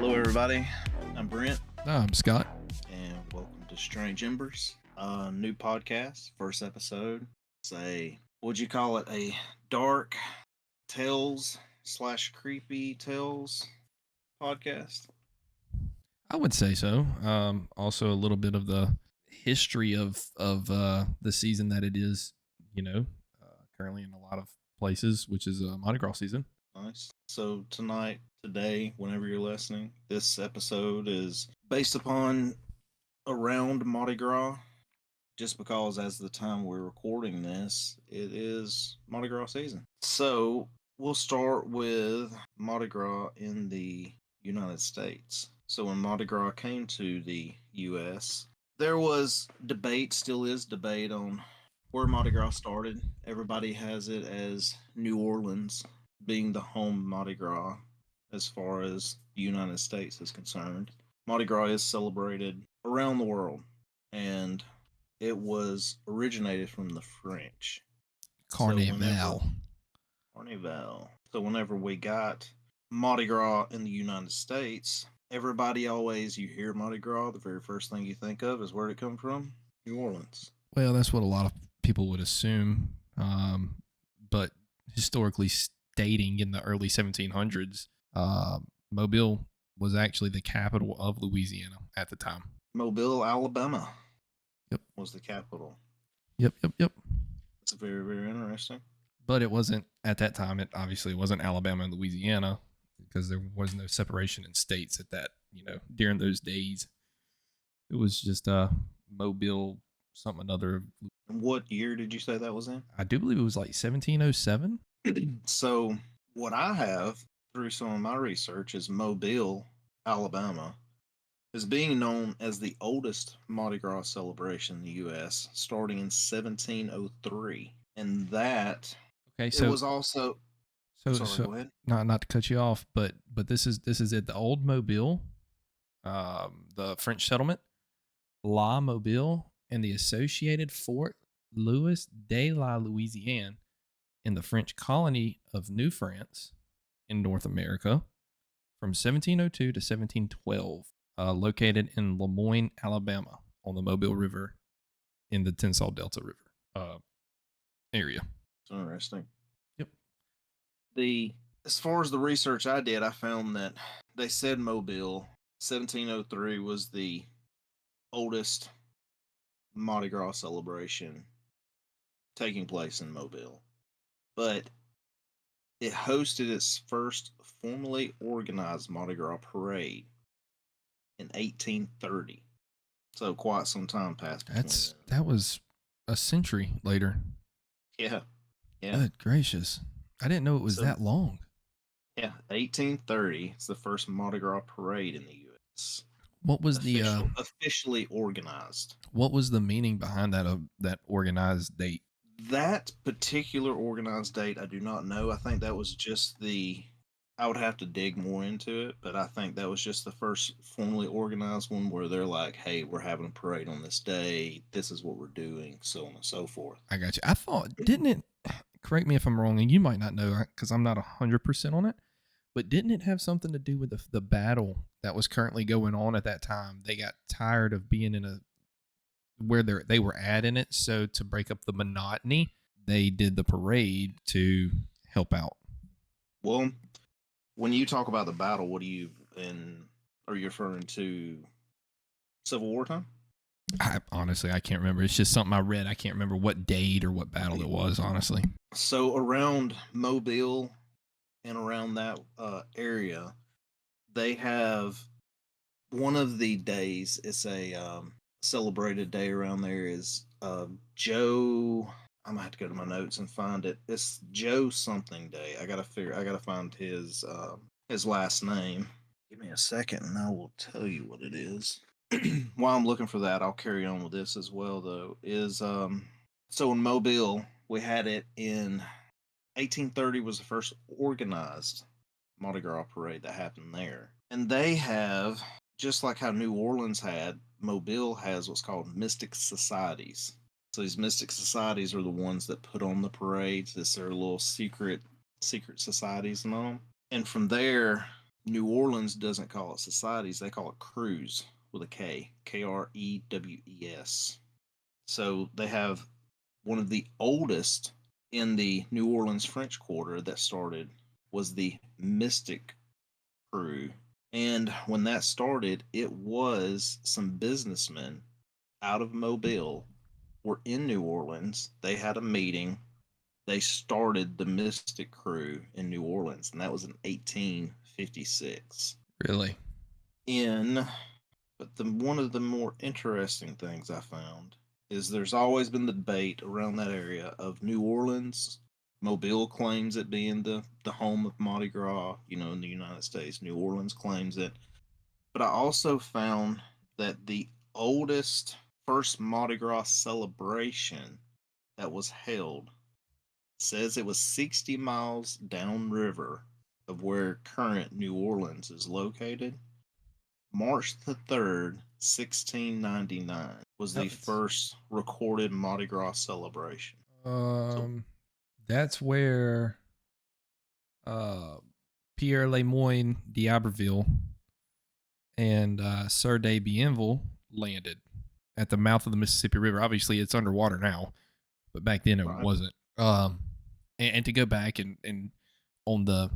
Hello, everybody. I'm Brent, I'm Scott. and welcome to Strange Embers, a new podcast. First episode. Would you call it a dark tales / creepy tales podcast? I would say so. Also, a little bit of the history of the season that it is, currently in a lot of places, which is Mardi Gras season. Nice. So today, whenever you're listening, this episode is based upon around Mardi Gras. Just because, as the time we're recording this, it is Mardi Gras season. So we'll start with Mardi Gras in the United States. So when Mardi Gras came to the U.S., there was debate, still is debate on where Mardi Gras started. Everybody has it as New Orleans being the home Mardi Gras as far as the United States is concerned. Mardi Gras is celebrated around the world, and it was originated from the French. Carnival. Carnival. So whenever we got Mardi Gras in the United States, everybody always, you hear Mardi Gras, the very first thing you think of is where it come from? New Orleans. Well, that's what a lot of people would assume. But historically stating in the early 1700s, Mobile was actually the capital of Louisiana at the time. Mobile, Alabama. Yep. Was the capital. Yep. It's very, very interesting. But it wasn't, at that time, it obviously wasn't Alabama and Louisiana because there was no separation in states at that, during those days. It was just Mobile, something another. What year did you say that was in? I do believe it was like 1707. So what I have through some of my research is Mobile, Alabama, is being known as the oldest Mardi Gras celebration in the U.S., starting in 1703, and that Okay, so it was also. Sorry, go ahead. Not to cut you off, but this is it. The old Mobile, the French settlement, La Mobile, and the associated Fort Louis de la Louisiane in the French colony of New France in North America from 1702 to 1712, located in Lemoyne, Alabama, on the Mobile River in the Tensas Delta River area. It's interesting. Yep. As far as the research I did, I found that they said Mobile 1703 was the oldest Mardi Gras celebration taking place in Mobile, but it hosted its first formally organized Mardi Gras parade in 1830. So quite some time passed. That was a century later. Yeah. Good gracious! I didn't know it was that long. Yeah, 1830. It's the first Mardi Gras parade in the U.S. What was officially organized? What was the meaning behind that organized date? That particular organized date, I do not know. I think that was just I would have to dig more into it, but I think that was just the first formally organized one where they're like, hey, we're having a parade on this day. This is what we're doing, so on and so forth. I got you. I thought, didn't it, correct me if I'm wrong, and you might not know because I'm not 100% on it, but didn't it have something to do with the battle that was currently going on at that time? They got tired of being in where they were at in it, so to break up the monotony, they did the parade to help out. Well, when you talk about the battle, are you referring to Civil War time? Honestly, I can't remember. It's just something I read. I can't remember what date or what battle it was, honestly. So around Mobile and around that area, they have one of the days. It's a celebrated day around there is Joe. I'm gonna have to go to my notes and find it. It's Joe something day. I gotta find his last name. Give me a second and I will tell you what it is. While I'm looking for that, I'll carry on with this as well though. So in Mobile, we had it in 1830 was the first organized Mardi Gras parade that happened there. And they have, just like how New Orleans had, Mobile has what's called mystic societies. So these mystic societies are the ones that put on the parades. It's their little secret societies and all. And from there, New Orleans doesn't call it societies; they call it crews with a K, Krews. So they have one of the oldest in the New Orleans French Quarter that started was the Mystic Crew. And when that started, it was some businessmen out of Mobile were in New Orleans. They had a meeting. They started the Mystic Crew in New Orleans, and that was in 1856. Really? In But one of the more interesting things I found is there's always been the debate around that area of New Orleans. Mobile claims it being the home of Mardi Gras, in the United States. New Orleans claims it. But I also found that the oldest first Mardi Gras celebration that was held says it was 60 miles downriver of where current New Orleans is located. March the 3rd, 1699 was No, the first recorded Mardi Gras celebration. So, um, that's where uh, Pierre Le Moyne d'Iberville and Sir de Bienville landed at the mouth of the Mississippi River. Obviously, it's underwater now, but back then it right, wasn't. And to go back and on the,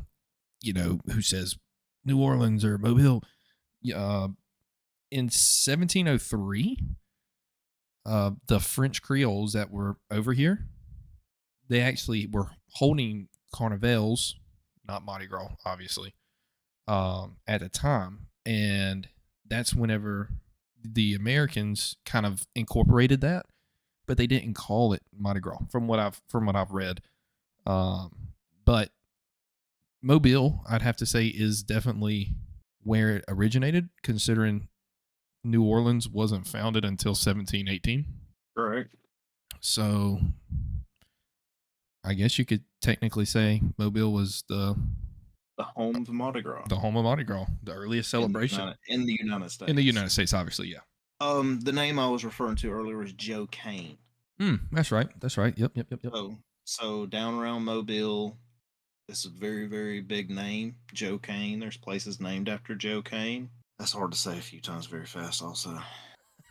who says New Orleans or Mobile, in 1703, the French Creoles that were over here, they actually were holding carnivals, not Mardi Gras, obviously, at the time, and that's whenever the Americans kind of incorporated that, but they didn't call it Mardi Gras from what I've read. But Mobile, I'd have to say, is definitely where it originated, considering New Orleans wasn't founded until 1718. correct. So I guess you could technically say Mobile was The home of Mardi Gras the home of Mardi Gras, the earliest celebration in the United in the States. United States, obviously. Yeah. The name I was referring to earlier was Joe Kane. That's right. That's right. Yep. Yep. Yep. Yep. So down around Mobile, this is a very, very big name, Joe Kane. There's places named after Joe Kane. That's hard to say a few times very fast. Also,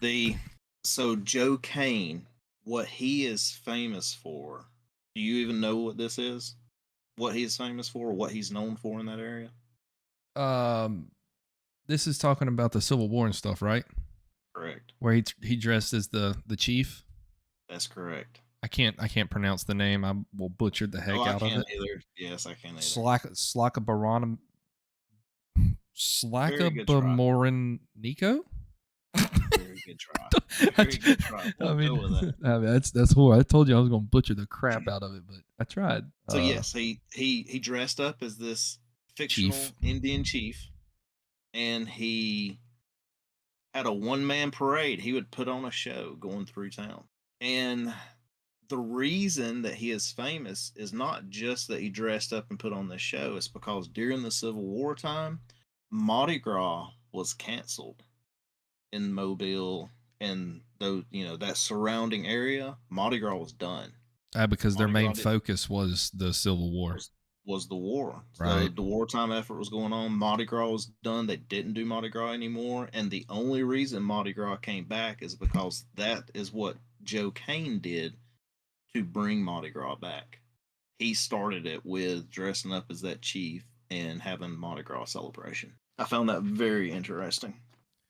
the so Joe Kane, what he is famous for. Do you even know what this is? What he is famous for? What he's known for in that area? Um, this is talking about the Civil War and stuff, right? Correct. Where he dressed as the chief. That's correct. I can't pronounce the name. I will butcher the Oh, heck I out of can't it. either. Yes, I can't either. Slackabaron Very good try. Slackabamorin Very good try. Very good try. We'll I go mean, with that. that's horrible. I told you I was gonna butcher the crap out of it, but I tried. So yes, he dressed up as this Chief. fictional Indian chief, and he had a one man parade. He would put on a show going through town. And the reason that he is famous is not just that he dressed up and put on this show, it's because during the Civil War time, Mardi Gras was canceled in Mobile and those, that surrounding area. Mardi Gras was done. Because their Mardi main Gras focus was the Civil War, was was the war. So right? the wartime effort was going on. Mardi Gras was done. They didn't do Mardi Gras anymore, and the only reason Mardi Gras came back is because that is what Joe Kane did to bring Mardi Gras back. He started it with dressing up as that chief and having Mardi Gras celebration. I found that very interesting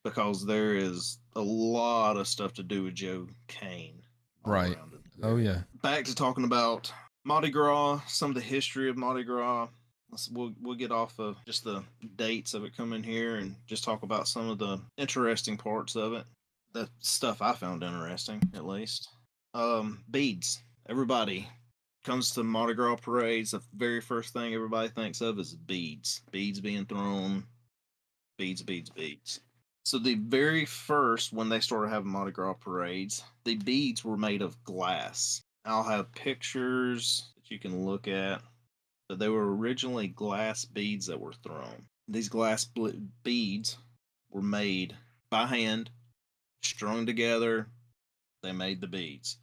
because there is a lot of stuff to do with Joe Kane all Right. around in the Oh area. yeah. Back to talking about Mardi Gras, some of the history of Mardi Gras. We'll get off of just the dates of it coming here and just talk about some of the interesting parts of it. The stuff I found interesting, at least. Beads. Everybody comes to Mardi Gras parades. The very first thing everybody thinks of is beads. Beads being thrown. Beads, beads, beads. So the very first, when they started having Mardi Gras parades, the beads were made of glass. I'll have pictures that you can look at, but they were originally glass beads that were thrown. These beads were made by hand, strung together. They made the beads,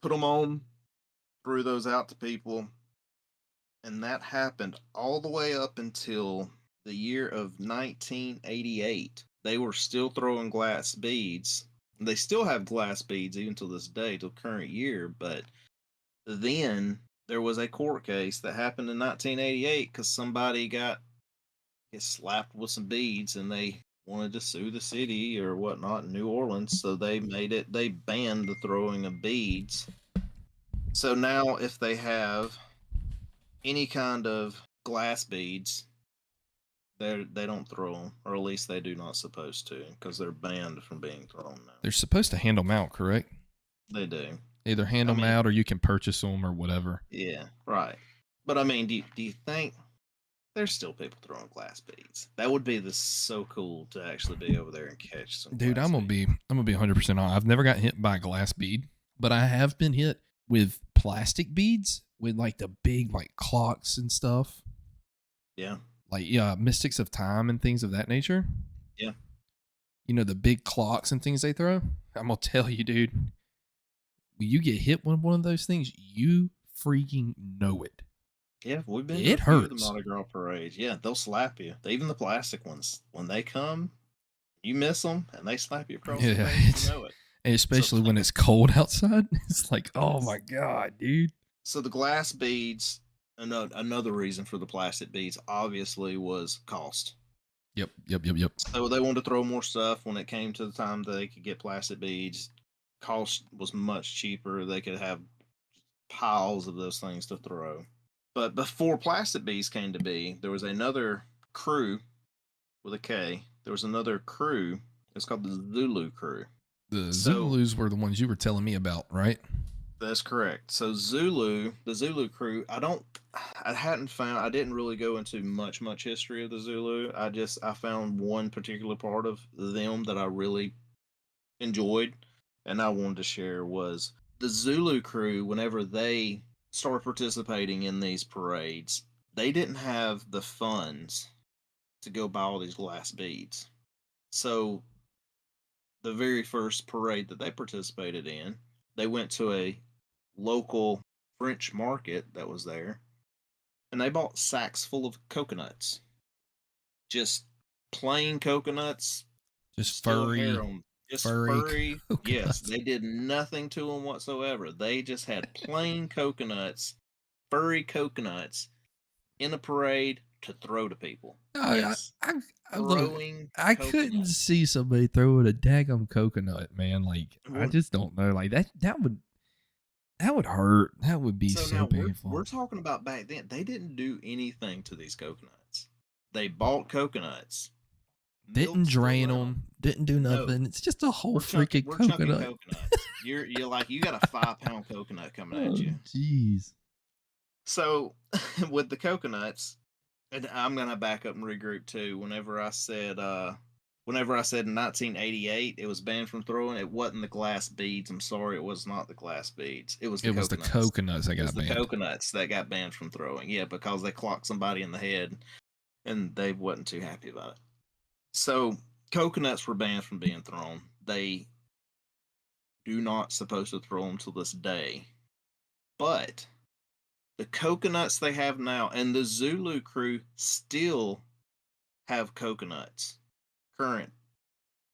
put them on, threw those out to people, and that happened all the way up until the year of 1988, they were still throwing glass beads. They still have glass beads even to this day, till current year. But then there was a court case that happened in 1988 because somebody got slapped with some beads and they wanted to sue the city or whatnot in New Orleans. So they banned the throwing of beads. So now if they have any kind of glass beads, they don't throw them, or at least they do not supposed to, because they're banned from being thrown now. They're supposed to hand them out, correct? They do. Either hand them out or you can purchase them or whatever. Yeah, right. But I mean, do you think there's still people throwing glass beads? That would be so cool to actually be over there and catch some. Dude, I'm gonna be 100% on. I've never got hit by a glass bead, but I have been hit with plastic beads with like the big like clocks and stuff. Yeah. Like Mystics of Time and things of that nature. Yeah. You know, the big clocks and things they throw. I'm gonna tell you, dude. When you get hit with one of those things, you freaking know it. Yeah, we've been to a few of the Mardi Gras parades. Yeah, they'll slap you. Even the plastic ones, when they come, you miss them and they slap you across the face. You know it. And especially when it's cold outside, it's like, oh my god, dude. So the glass beads, another reason for the plastic beads, obviously, was cost. Yep. So they wanted to throw more stuff. When it came to the time that they could get plastic beads, cost was much cheaper. They could have piles of those things to throw. But before plastic beads came to be, there was another crew with a K. There was another crew. It's called the Zulu crew. The Zulus were the ones you were telling me about, right? That's correct. So the Zulu crew, I didn't really go into much history of the Zulu. I found one particular part of them that I really enjoyed and I wanted to share. Was the Zulu crew, whenever they started participating in these parades, they didn't have the funds to go buy all these glass beads. So the very first parade that they participated in, they went to a local French market that was there and they bought sacks full of coconuts. Just plain coconuts. Just furry. Just furry. Yes, they did nothing to them whatsoever. They just had plain coconuts, furry coconuts, in a parade to throw to people. Yes, I couldn't see somebody throwing a daggum coconut, man. Like I just don't know. Like that would hurt. That would be so painful. We're talking about back then. They didn't do anything to these coconuts. They bought coconuts. Didn't drain them. Didn't do nothing. No. It's just a whole freaking coconut. You're like, you got a 5-pound coconut coming at you. Jeez. So with the coconuts, and I'm gonna back up and regroup too. Whenever I said in 1988 it was banned from throwing, it wasn't the glass beads. I'm sorry, it was not the glass beads. It was the coconuts that got banned. The coconuts that got banned from throwing. Yeah, because they clocked somebody in the head and they wasn't too happy about it. So coconuts were banned from being thrown. They do not supposed to throw them to this day. But the coconuts they have now, and the Zulu crew still have coconuts. Current.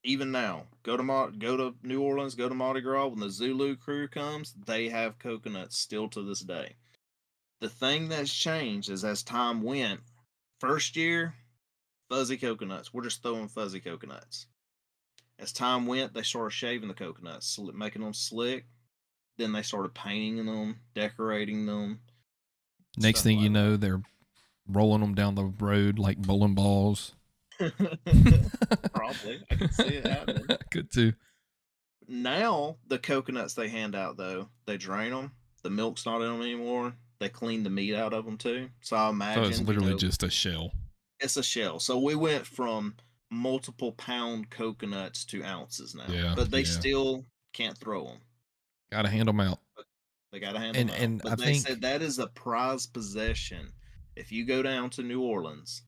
Even now. Go to New Orleans, go to Mardi Gras, when the Zulu crew comes, they have coconuts still to this day. The thing that's changed is as time went, first year, fuzzy coconuts. We're just throwing fuzzy coconuts. As time went, they started shaving the coconuts, making them slick. Then they started painting them, decorating them. Next thing you know, they're rolling them down the road like bowling balls. Probably. I could see it happening. I could too. Now, the coconuts they hand out, though, they drain them. The milk's not in them anymore. They clean the meat out of them, too. So I imagine... So it's literally just a shell. It's a shell. So we went from multiple pound coconuts to ounces now. Yeah, but they still can't throw them. Got to hand them out. They got to hand them out. And but they said that is a prized possession. If you go down to New Orleans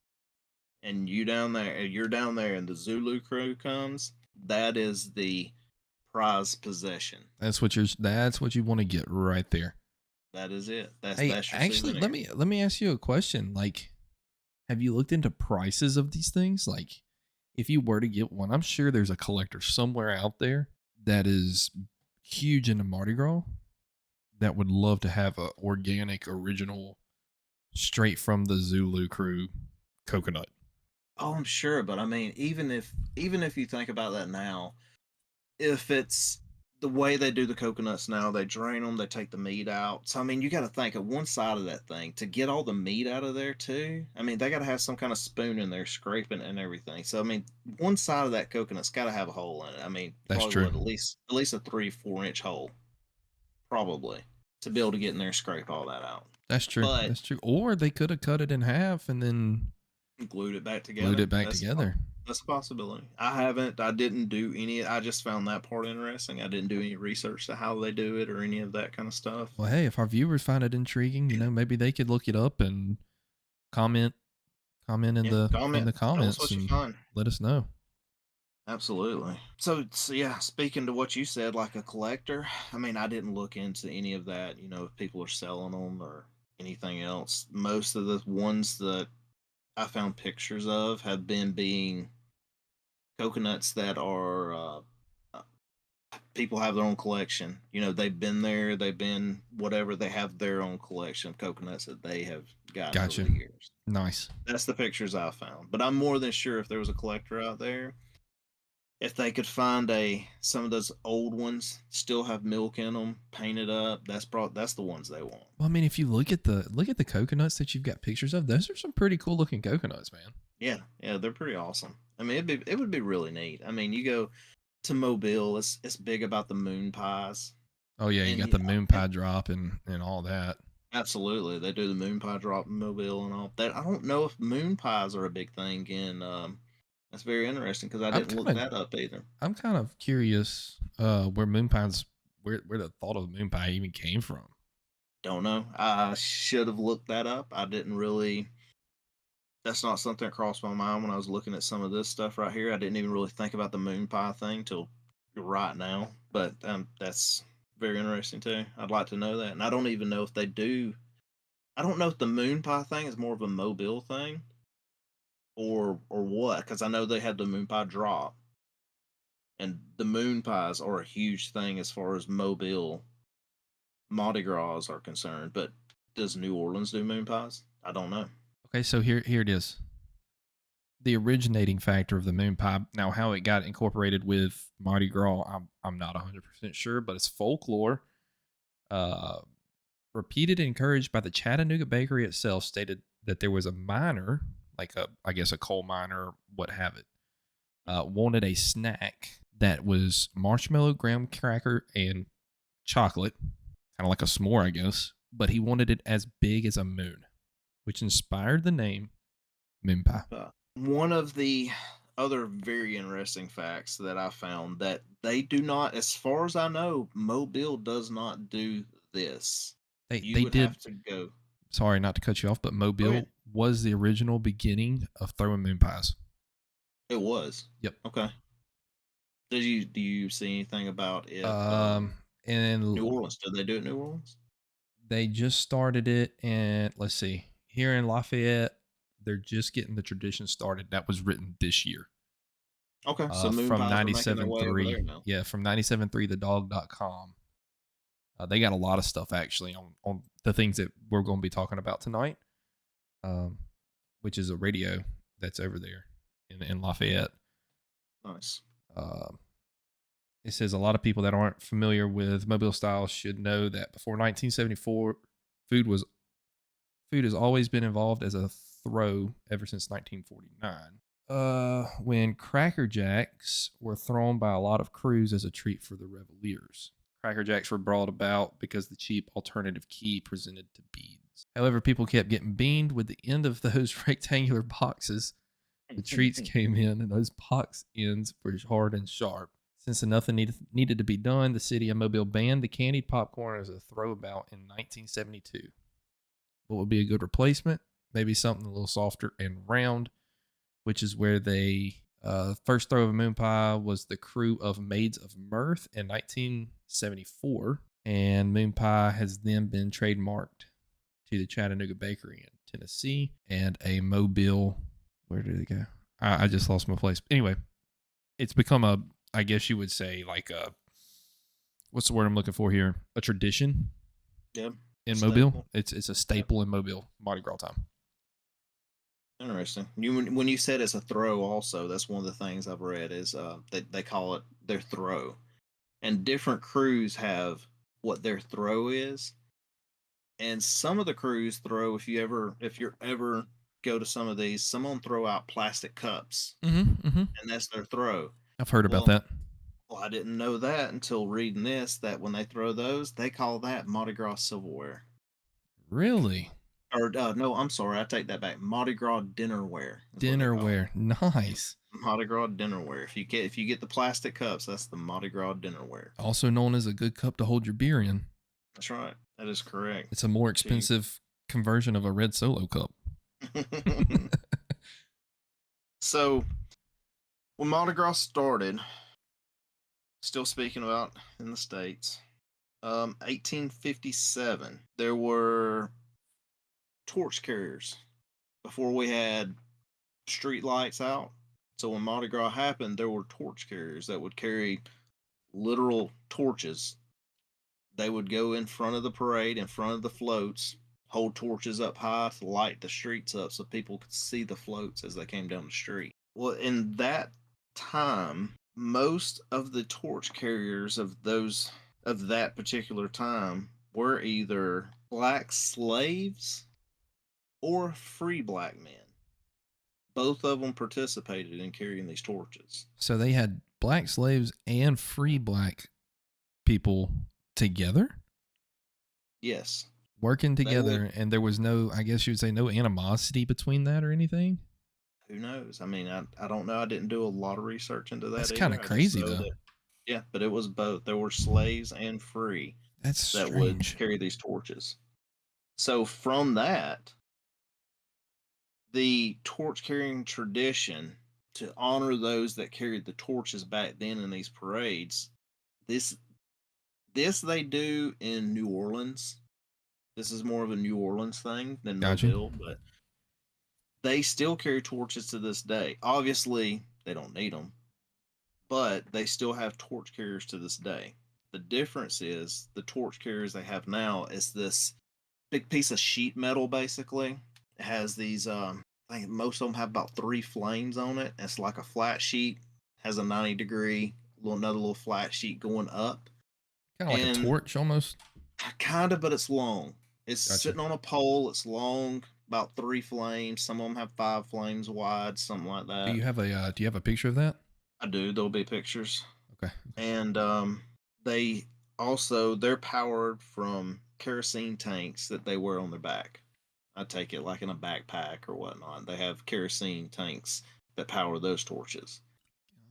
and you're down there and the Zulu crew comes, that is the prized possession. That's what you want to get right there. That is it. That's actually, let me ask you a question. Like, Have you looked into prices of these things? Like, if you were to get one, I'm sure there's a collector somewhere out there that is huge into Mardi Gras that would love to have a organic, original, straight from the Zulu crew coconut. Oh, I'm sure, but I mean, even if you think about that now, if it's the way they do the coconuts now, they drain them, they take the meat out. So I mean, you got to think of one side of that thing to get all the meat out of there too. I mean, they got to have some kind of spoon in there scraping and everything. So I mean, one side of that coconut's got to have a hole in it. I mean, That's probably true. what at least a 3 4 inch hole, probably, to be able to get in there and scrape all that out. That's true. But That's true. Or they could have cut it in half and then glued it back glued together. it back together. That's a possibility. I didn't do any. I just found that part interesting. I didn't do any research to how they do it or any of that kind of stuff. Well, hey, if our viewers find it intriguing, maybe they could look it up and comment comment in Yeah, the comment. Tell us comments what you and find. let us know. Absolutely. So yeah, speaking to what you said, like a collector, I mean, I didn't look into any of that, if people are selling them or anything else. Most of the ones that I found pictures of have been being coconuts that are uh, people have their own collection. They've been there, they've been whatever, they have their own collection of coconuts that they have gotten over Gotcha. the years. Nice. That's the pictures I found. But I'm more than sure if there was a collector out there, if they could find some of those old ones still have milk in them, painted up, that's the ones they want. Well, I mean, if you look at the coconuts that you've got pictures of, those are some pretty cool looking coconuts, man. Yeah, yeah, they're pretty awesome. I mean, it would be really neat. I mean, you go to Mobile, it's big about the moon pies, Oh yeah, you and got the moon and pie drop and all that. absolutely, they do the moon pie drop in Mobile and all that. I don't know if moon pies are a big thing in. That's very interesting because I I'm didn't look kind of that up either. I'm kind of curious where moon pies where the thought of moon pie even came from. Don't know. I should have looked that up. I didn't really. That's not something that crossed my mind when I was looking at some of this stuff right here. I didn't even really think about the moon pie thing till right now. But that's very interesting too. I'd like to know that, and I don't even know if they do. I don't know if the moon pie thing is more of a Mobile thing or what, because I know they had the moon pie drop, and the moon pies are a huge thing as far as Mobile Mardi Gras are concerned. But does New Orleans do moon pies? I don't know. Okay, so here it is. The originating factor of the moon pie. Now, how it got incorporated with Mardi Gras, I'm not 100% sure, but it's folklore. Uh, Repeated and encouraged by the Chattanooga Bakery itself, stated that there was a miner, like I guess a coal miner, what have it, wanted a snack that was marshmallow, graham cracker, and chocolate, kind of like a s'more, I guess. But he wanted it as big as a moon, which inspired the name moon pie. One of the other very interesting facts that I found that they do not, as far as I know, Mobile does not do this. You They would did. have to go. Sorry, not to cut you off, but Go ahead. Mobile was the original beginning of throwing moon pies. It was. Yep. Okay. Do you see anything about if And New Orleans? Did they do it in New Orleans? they just started it, and let's see, here in Lafayette, they're just getting the tradition started. That was written this year. Okay, so moon From pies are making their way over 97.3. there now. Yeah, from 97.3thedog.com. They got a lot of stuff actually on the things that we're going to be talking about tonight, um, which is a radio that's over there in Lafayette. Nice. Uh, it says a lot of people that aren't familiar with Mobile style should know that before 1974, food has always been involved as a throw ever since 1949. When Cracker Jacks were thrown by a lot of crews as a treat for the Reveliers. Cracker Jacks were brought about because the cheap alternative key presented to beads. However, people kept getting beamed with the end of those rectangular boxes. The treats came in, and those box ends were hard and sharp. Since nothing needed to be done, the city of Mobile banned the candied popcorn as a throwabout in 1972. What would be a good replacement? Maybe something a little softer and round, which is where they first throw of a moon pie was the crew of Maids of Mirth in 1974, and moon pie has then been trademarked to the Chattanooga Bakery in Tennessee, and a Mobile. Where did it go? I just lost my place. Anyway, it's become a, I guess you would say, like a, what's the word I'm looking for here? A tradition Yeah. in Mobile. Staple. It's a Yep. staple in Mobile, Mardi Gras time. Interesting. When you said it's a throw, also that's one of the things I've read is they call it their throw, and different crews have what their throw is, and some of the crews throw if you're ever go to some of these, some of them throw out plastic cups, Mm-hmm. and that's their throw. I've heard about Well, that. well, I didn't know that until reading this. That when they throw those, they call that Mardi Gras silverware. Really? Or no, I'm sorry, I take that back. Mardi Gras dinnerware is what they call it. Dinnerware. Nice. Mardi Gras dinnerware. If you get the plastic cups, that's the Mardi Gras dinnerware. Also known as a good cup to hold your beer in. That's right. That is correct. It's a more To expensive conversion of a red Solo cup. so when Mardi Gras started, still speaking about in the States, 1857, there were torch carriers before we had street lights out. So when Mardi Gras happened, there were torch carriers that would carry literal torches. They would go in front of the parade, in front of the floats, hold torches up high to light the streets up so people could see the floats as they came down the street. Well, in that time, most of the torch carriers of that particular time were either black slaves or free black men. Both of them participated in carrying these torches. So they had black slaves and free black people together, Yes, working they would. together, and there was no, I guess you would say, no animosity between that or anything. Who knows? I mean, I don't know. I didn't do a lot of research into That's that kind either. of I just crazy, know though. that, yeah, but it was both. There were slaves and free That's that would strange. carry these torches. So from that, the torch carrying tradition to honor those that carried the torches back then in these parades, this this they do in New Orleans. This is more of a New Orleans thing than Gotcha. Mobile, but they still carry torches to this day. Obviously, they don't need them, but they still have torch carriers to this day. The difference is the torch carriers they have now is this big piece of sheet metal. Basically, it has these. I think most of them have about 3 flames on it. It's like a flat sheet, has a 90-degree, another little flat sheet going up, Kind of like a and torch almost. kind of, but it's long. It's Gotcha. sitting on a pole. It's long, about 3 flames. Some of them have 5 flames wide, something like Do that. you have a picture of that? I do. There'll be pictures, Okay. and they they're powered from kerosene tanks that they wear on their back. I take it like in a backpack or whatnot. They have kerosene tanks that power those torches.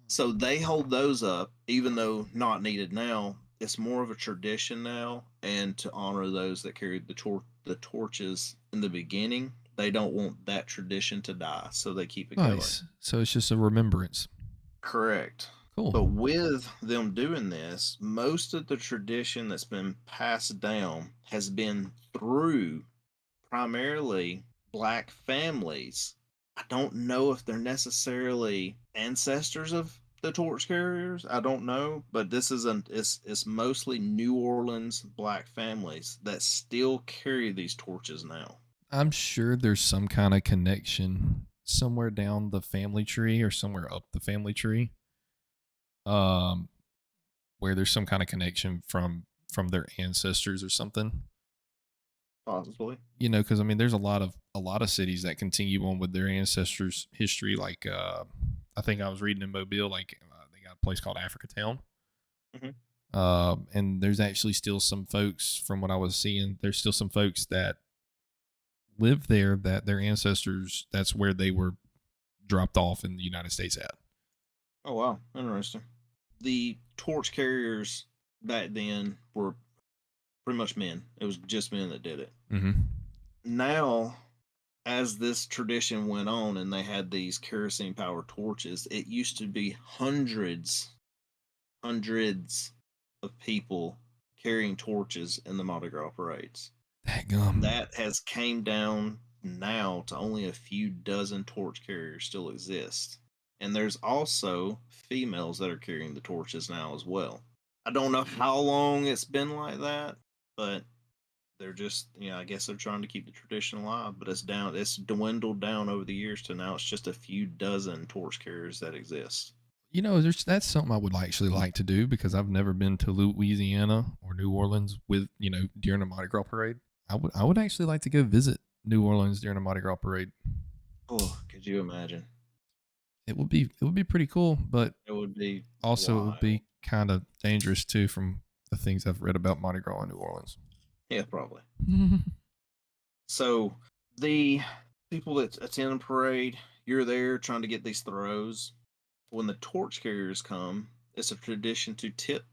So they hold those up, even though not needed now. It's more of a tradition now, and to honor those that carried the torches in the beginning, they don't want that tradition to die, so they keep it going. Nice. So it's just a remembrance. Correct. Cool. But with them doing this, most of the tradition that's been passed down has been through primarily black families. I don't know if they're necessarily ancestors of the torch carriers. I don't know, but this is it's mostly New Orleans black families that still carry these torches now. I'm sure there's some kind of connection somewhere down the family tree or somewhere up the family tree. Um, where there's some kind of connection from their ancestors or something. Possibly. You know, because I mean, there's a lot of cities that continue on with their ancestors' history. Like, I think I was reading in Mobile, like they got a place called Africa Town. Hmm. And there's actually still some folks, from what I was seeing, there's still some folks that live there that their ancestors, that's where they were dropped off in the United States at. Oh wow, interesting. The torch carriers back then were pretty much men. It was just men that did it. Mm-hmm. Now, as this tradition went on and they had these kerosene powered torches, it used to be hundreds of people carrying torches in the Mardi Gras parades. Gum. That has came down now to only a few dozen torch carriers still exist. And there's also females that are carrying the torches now as well. I don't know how long it's been like that, but they're just, I guess they're trying to keep the tradition alive, but it's dwindled down over the years to now it's just a few dozen torch carriers that exist. That's something I would actually like to do because I've never been to Louisiana or New Orleans with, during a Mardi Gras parade. I would actually like to go visit New Orleans during a Mardi Gras parade. Oh, could you imagine? It would be pretty cool, but It would be also it would wild. be kind of dangerous too from the things I've read about Mardi Gras in New Orleans. Yeah, probably. So the people that attend the parade, you're there trying to get these throws. When the torch carriers come, it's a tradition to tip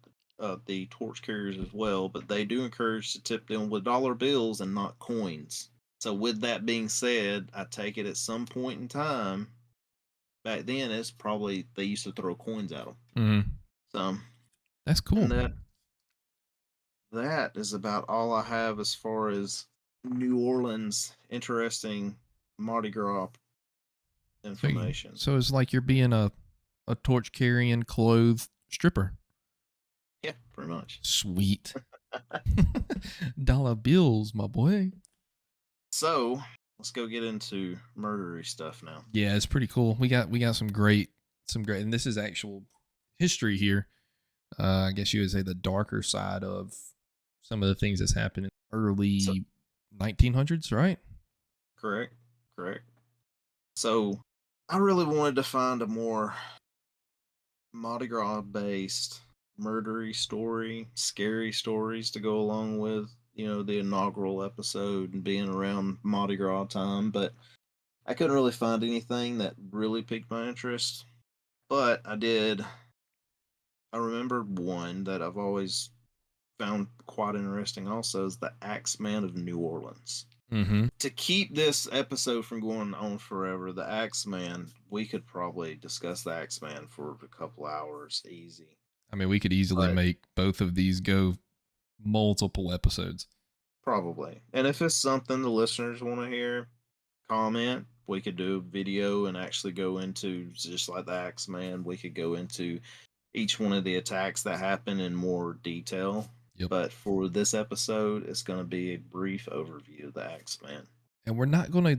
the torch carriers as well, but they do encourage to tip them with dollar bills and not coins. So, with that being said, I take it at some point in time back then, it's probably they used to throw coins at them. Mm-hmm. So, That's and cool. that is about all I have as far as New Orleans interesting Mardi Gras So, information. so it's like you're being a torch carrying clothed stripper. Yeah, pretty much. Sweet. Dollar bills, my boy. So let's go get into murdery stuff now. Yeah, it's pretty cool. We got some great, and this is actual history here. I guess you would say the darker side of some of the things that's happened in So early 1900s, right? correct, correct. So I really wanted to find a more Mardi Gras based murdery story, scary stories to go along with, the inaugural episode and being around Mardi Gras time, but I couldn't really find anything that really piqued my interest. But I remember one that I've always found quite interesting also is the Axeman of New Orleans. Mm-hmm. To keep this episode from going on forever, the Axeman, we could probably discuss the Axeman for a couple hours easy. I mean, we could easily But make both of these go multiple episodes. probably. And if it's something the listeners want to hear, comment. We could do a video and actually go into just like the Axeman. We could go into each one of the attacks that happen in more detail. Yep. But for this episode, it's going to be a brief overview of the Axeman. And we're not gonna.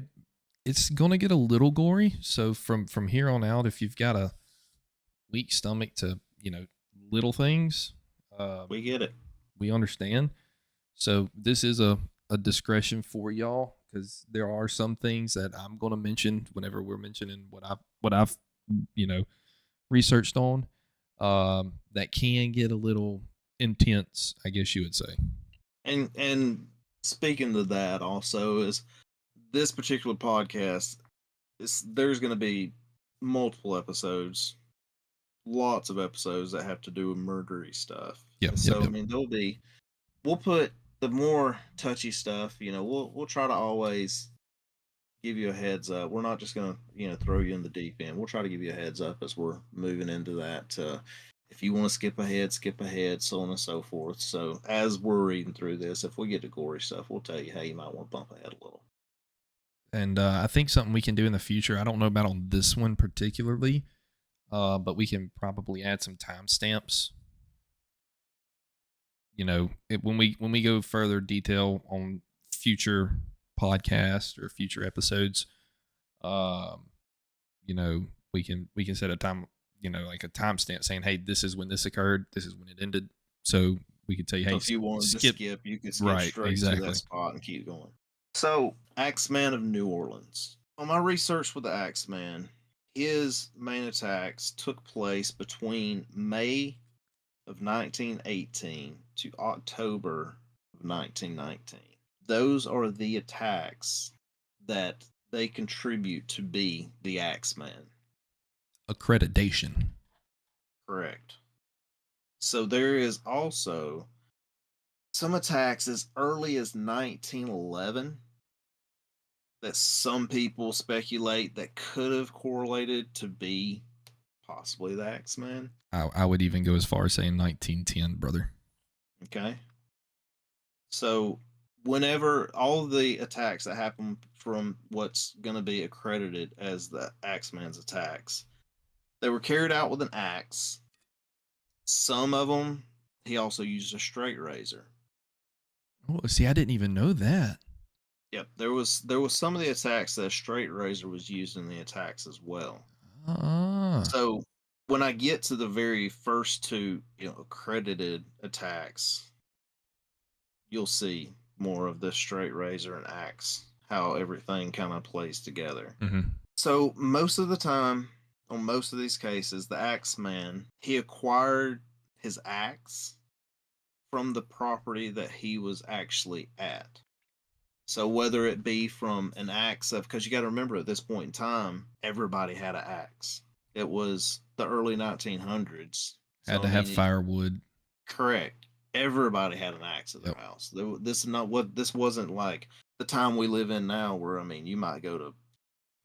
It's gonna get a little gory. So from here on out, if you've got a weak stomach to little things, um, We get it. we understand. So this is a discretion for y'all because there are some things that I'm going to mention whenever we're mentioning what I've you know researched on that can get a little intense, I guess you would say. And speaking to that also is this particular podcast there's going to be multiple episodes, lots of episodes that have to do with murdery stuff. Yep, yep, So I yep. mean we'll put the more touchy stuff, we'll try to always give you a heads up. We're not just going to, throw you in the deep end. We'll try to give you a heads up as we're moving into that. If you want to skip ahead, so on and so forth. So as we're reading through this, if we get to gory stuff, we'll tell you, hey, you might want to bump ahead a little. And I think something we can do in the future. I don't know about on this one particularly, but we can probably add some timestamps. When we go further detail on future podcasts or future episodes, um, we can set a time, like a timestamp saying, hey, this is when this occurred, this is when it ended. So we could tell you, So hey, if you wanted to skip. skip, you could skip Right, straight to that exactly. spot and keep going. So, Axeman of New Orleans. On my research with the Axeman, his main attacks took place between May of 1918 to October of 1919. Those are the attacks that they contribute to be the Axeman. Accreditation. Correct. So there is also some attacks as early as 1911 that some people speculate that could have correlated to be possibly the Axeman. I would even go as far as saying 1910, brother. Okay. So whenever all the attacks that happen from what's going to be accredited as the Axeman's attacks, they were carried out with an axe. Some of them, he also used a straight razor. Oh, see, I didn't even know that. Yep, there was some of the attacks that a straight razor was used in the attacks as well. Ah. So when I get to the very first two, accredited attacks, you'll see more of the straight razor and axe, how everything kind of plays together. Mhm. So most of the time, on most of these cases, the axe man, he acquired his axe from the property that he was actually at. So whether it be from an axe of, because you got to remember at this point in time, everybody had an axe. It was the early 1900s. Had So I to have mean, firewood. correct. Everybody had an axe at their Yep. house. This is not what this wasn't like the time we live in now, where I mean, you might go to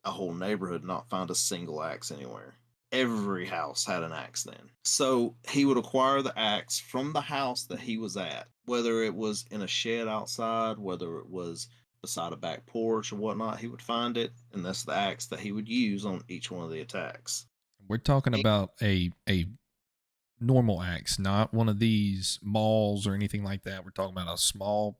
a whole neighborhood and not find a single axe anywhere. Every house had an axe then. So he would acquire the axe from the house that he was at, whether it was in a shed outside, whether it was beside a back porch or whatnot, he would find it, and that's the axe that he would use on each one of the attacks. We're talking He- about a normal axe, not one of these malls or anything like that. We're talking about a small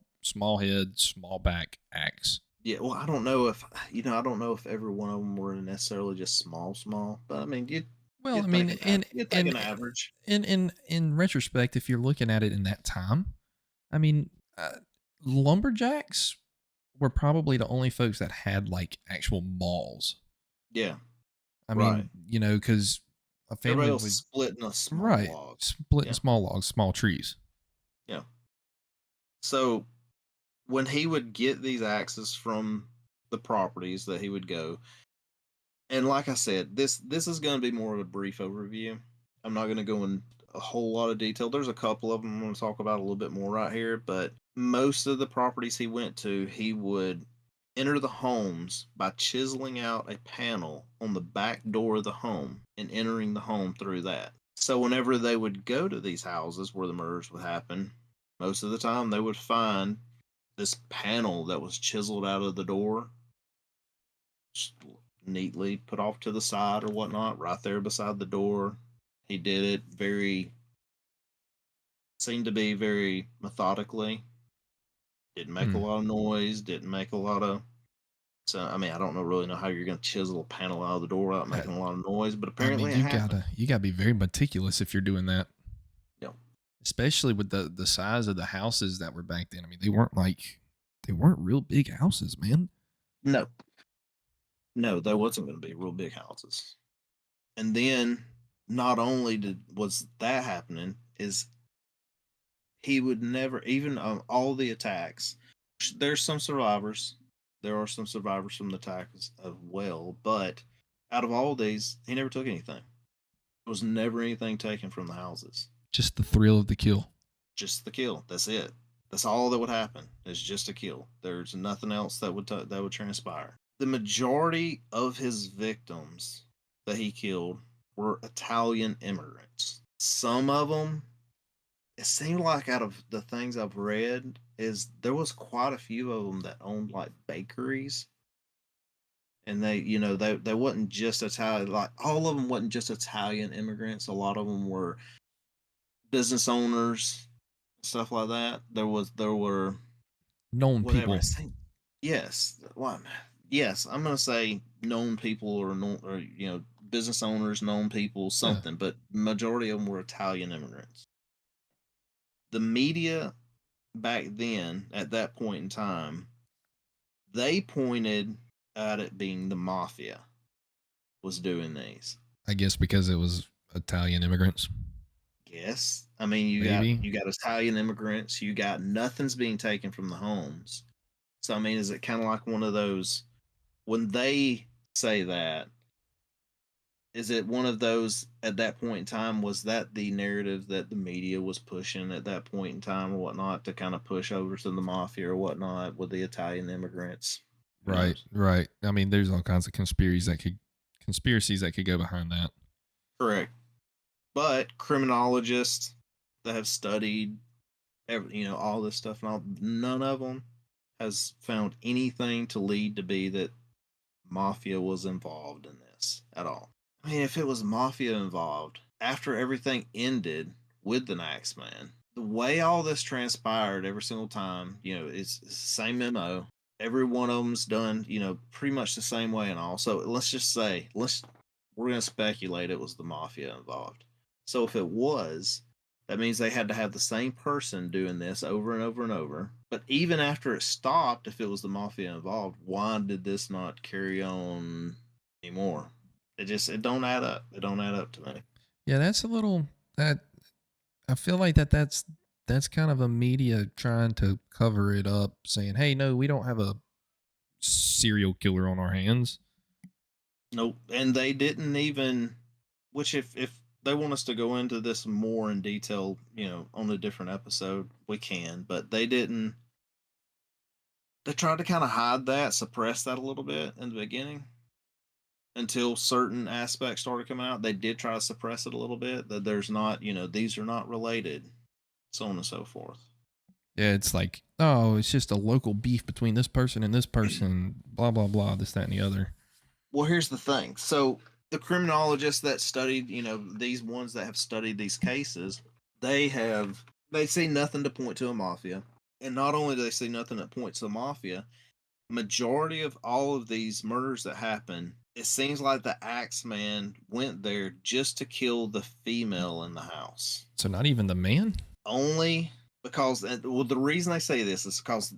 head, small back axe. yeah, well, I don't know if I don't know if every one of them were necessarily just small, but I mean, Well, you I mean, think you take an average. in retrospect, if you're looking at it in that time, I mean, lumberjacks were probably the only folks that had like actual malls. Yeah, I right. mean, because a Everybody family else would splitting a small right log. splitting Yeah, small logs, small trees. yeah. So when he would get these axes from the properties that he would go, and like I said, this is going to be more of a brief overview. I'm not going to go in a whole lot of detail. There's a couple of them I'm going to talk about a little bit more right here, but most of the properties he went to, he would enter the homes by chiseling out a panel on the back door of the home and entering the home through that. So whenever they would go to these houses where the murders would happen, most of the time they would find this panel that was chiseled out of the door, just neatly put off to the side or whatnot, right there beside the door. He did it seemed to be very methodically. Didn't make a Hmm. lot of noise. Didn't make a lot of. So I mean, I don't really know how you're going to chisel a panel out of the door without I, making a lot of noise, but I mean, apparently it happened. you gotta be very meticulous if you're doing that, Yeah. especially with the size of the houses that were back then. I mean, they weren't real big houses, man. No, no, there wasn't going to be real big houses. And then not only was that happening, is he would never even on all the attacks. There's some survivors. There are some survivors from the attacks as well, but out of all these, he never took anything. There was never anything taken from the houses. Just the thrill of the kill. Just the kill. That's it. That's all that would happen. It's just a kill. There's nothing else that would transpire. The majority of his victims that he killed were Italian immigrants. Some of them, it seemed like out of the things I've read, is there was quite a few of them that owned like bakeries, and they wasn't just Italian. Like all of them wasn't just Italian immigrants. A lot of them were business owners, stuff like that. There were Known whatever. people. It seemed, yes, what? Yes, I'm gonna say known people or business owners, known people, Yeah, something. But majority of them were Italian immigrants. The media back then, at that point in time, they pointed at it being the mafia was doing these. I guess because it was Italian immigrants, Yes, I mean maybe. you got Italian immigrants, you got nothing's being taken from the homes. So I mean, is it kind of like one of those when they say that? Is it one of those at that point in time? Was that the narrative that the media was pushing at that point in time or whatnot to kind of push over to the mafia or whatnot with the Italian immigrants? Who Right, knows? right. I mean, there's all kinds of conspiracies that could go behind that. Correct. But criminologists that have studied all this stuff and all, none of them. has found anything to lead to be that mafia was involved in this at all. I mean, if it was mafia involved, after everything ended with the Axeman, the way all this transpired every single time, it's the same MO. Every one of them's done, pretty much the same way and all. So let's just say, we're gonna speculate it was the mafia involved. So if it was, that means they had to have the same person doing this over and over and over. But even after it stopped, if it was the mafia involved, why did this not carry on anymore? It don't add up. It don't add up to me. Yeah, that's a little that I feel like that's kind of a media trying to cover it up, saying, "Hey, no, we don't have a serial killer on our hands." Nope. And they didn't even, which if they want us to go into this more in detail, on a different episode, we can. But they didn't. They tried to kind of hide that, suppress that a little bit in the beginning until certain aspects started coming out. They did try to suppress it a little bit, that there's not, these are not related, so on and so forth. Yeah, it's like, oh, it's just a local beef between this person and this person, blah blah blah, this that and the other. Well, here's the thing. So the criminologists that studied, these ones that have studied these cases, they see nothing to point to a mafia. And not only do they see nothing that points to a mafia, majority of all of these murders that happen, it seems like the Axeman went there just to kill the female in the house. So not even the man? Only because, well, the reason I say this is because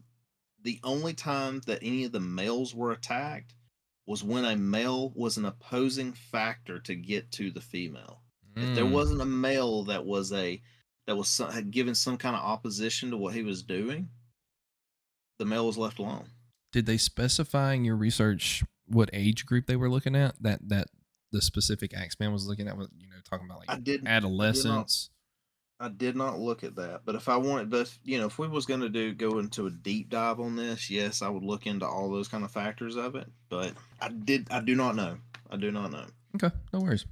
the only time that any of the males were attacked was when a male was an opposing factor to get to the female. If there Mm. wasn't a male had given some kind of opposition to what he was doing, the male was left alone. Did they specify in your research what age group they were looking at? That the specific Axeman was looking at, talking about like I did not adolescence. I did not look at that, but if we was going to go into a deep dive on this, yes, I would look into all those kind of factors of it. But I do not know. I do not know. Okay, no worries.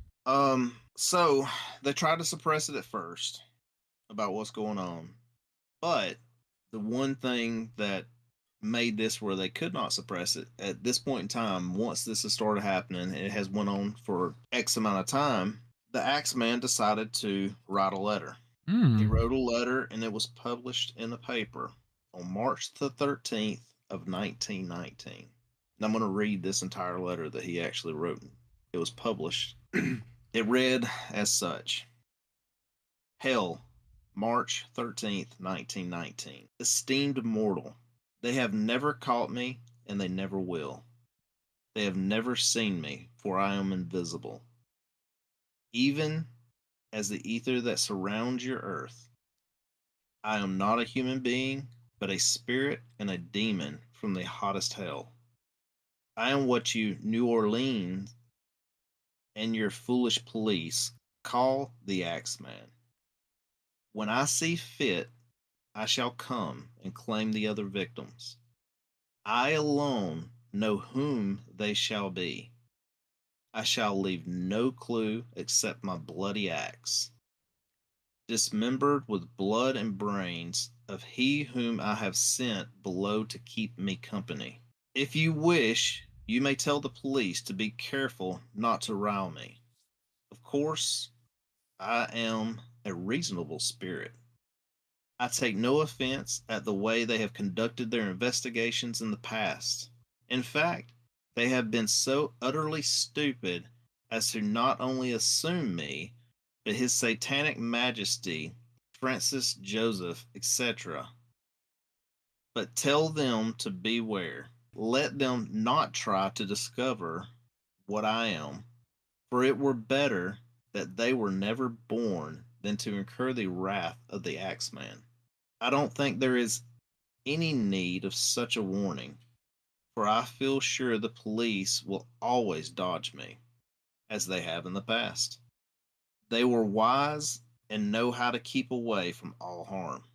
So they tried to suppress it at first about what's going on, but the one thing that made this where they could not suppress it at this point in time, once this has started happening, and it has went on for X amount of time, the Axeman decided to write a letter. He Mm. wrote a letter and it was published in a paper on March the 13th of 1919. And I'm going to read this entire letter that he actually wrote. It was published. It read as such: Hell, March 13th, 1919. Esteemed mortal, they have never caught me and they never will. They have never seen me, for I am invisible. Even as the ether that surrounds your earth, I am not a human being, but a spirit and a demon from the hottest hell. I am what you New Orleans and your foolish police call the Axeman. When I see fit, I shall come and claim the other victims. I alone know whom they shall be. I shall leave no clue except my bloody axe, dismembered with blood and brains of he whom I have sent below to keep me company. If you wish, you may tell the police to be careful not to rile me. Of course, I am a reasonable spirit. I take no offense at the way they have conducted their investigations in the past. In fact, they have been so utterly stupid as to not only assume me, but his satanic majesty, Francis Joseph, etc. But tell them to beware. Let them not try to discover what I am, for it were better that they were never born than to incur the wrath of the Axeman. I don't think there is any need of such a warning, for I feel sure the police will always dodge me, as they have in the past. They were wise and know how to keep away from all harm.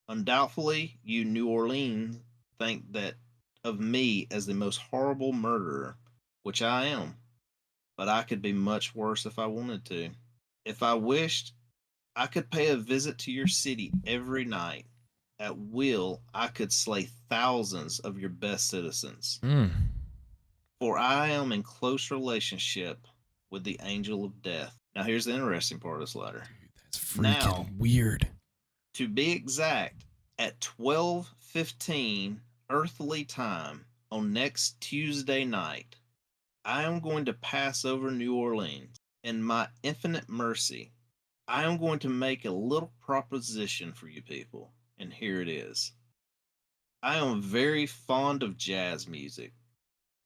Undoubtedly, you New Orleans think that of me as the most horrible murderer, which I am, but I could be much worse if I wanted to. If I wished, I could pay a visit to your city every night, at will, I could slay thousands of your best citizens. Mm. For I am in close relationship with the angel of death. Now, here's the interesting part of this letter. Dude, that's Now, freaking weird. to be exact, at 12:15 earthly time on next Tuesday night, I am going to pass over New Orleans. In my infinite mercy, I am going to make a little proposition for you people, and here it is. I am very fond of jazz music,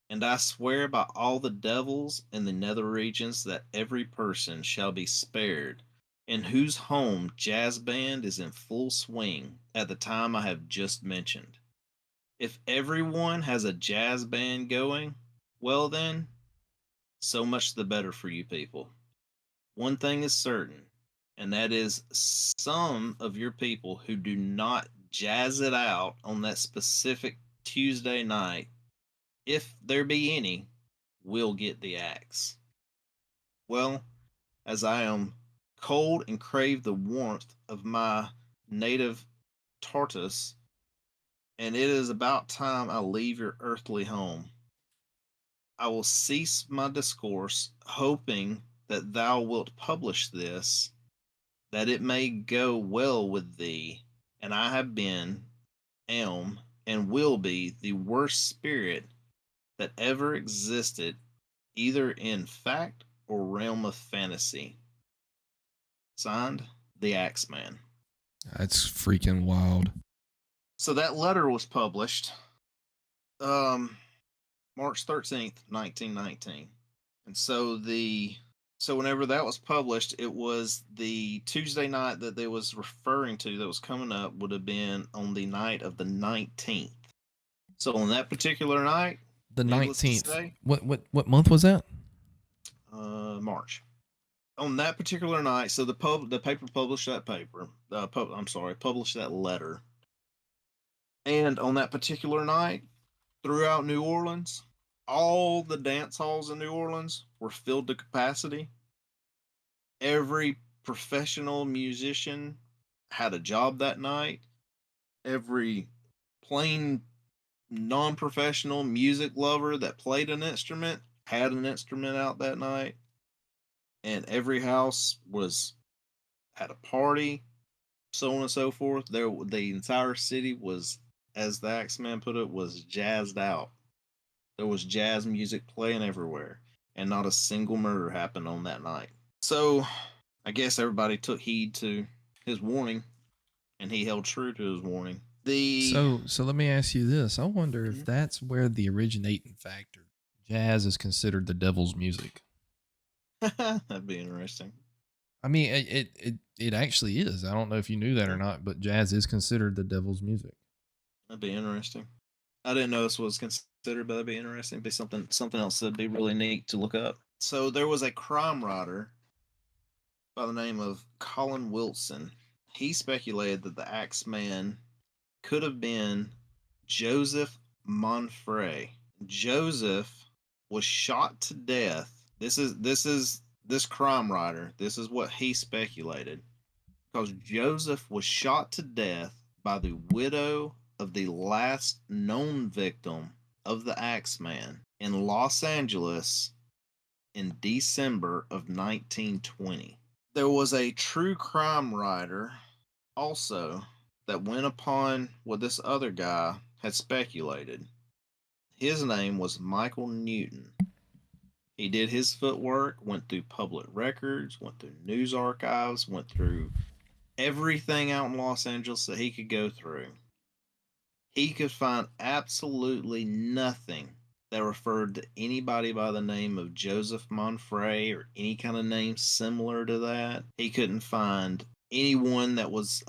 and I swear by all the devils in the nether regions that every person shall be spared in whose home jazz band is in full swing at the time I have just mentioned. If everyone has a jazz band going, well then, so much the better for you people. One thing is certain, and that is some of your people who do not jazz it out on that specific Tuesday night, if there be any, will get the axe. Well, as I am cold and crave the warmth of my native Tartus, and it is about time I leave your earthly home, I will cease my discourse, hoping that thou wilt publish this, that it may go well with thee, and I have been, am, and will be the worst spirit that ever existed, either in fact or realm of fantasy. Signed, the Axeman. That's freaking wild. So that letter was published um, March 13th, 1919. And so whenever that was published, it was the Tuesday night that they was referring to that was coming up would have been on the night of the 19th. So on that particular night, The needless to 19th. say, What month was that? March. On that particular night, so the paper published that paper. Published that letter. And on that particular night, throughout New Orleans, all the dance halls in New Orleans were filled to capacity. Every professional musician had a job that night. Every plain non professional music lover that played an instrument had an instrument out that night. And every house was had a party, so on and so forth. The entire city was, as the Axeman put it, was jazzed out. There was jazz music playing everywhere, and not a single murder happened on that night. So I guess everybody took heed to his warning, and he held true to his warning. So let me ask you this. I wonder if that's where the originating factor. Jazz is considered the devil's music. That'd be interesting. I mean, it actually is. I don't know if you knew that or not, but jazz is considered the devil's music. That'd be interesting. I didn't know this was considered, but that'd be interesting. It'd be something else that'd be really neat to look up. So there was a crime writer by the name of Colin Wilson. He speculated that the Axeman could have been Joseph Monfray. Joseph was shot to death. This crime writer. This is what he speculated, because Joseph was shot to death by the widow of the last known victim of the Axeman in Los Angeles in December of 1920. There was a true crime writer also that went upon what this other guy had speculated. His name was Michael Newton. He did his footwork, went through public records, went through news archives, went through everything out in Los Angeles that he could go through. He could find absolutely nothing that referred to anybody by the name of Joseph Monfray or any kind of name similar to that. He couldn't find anyone that was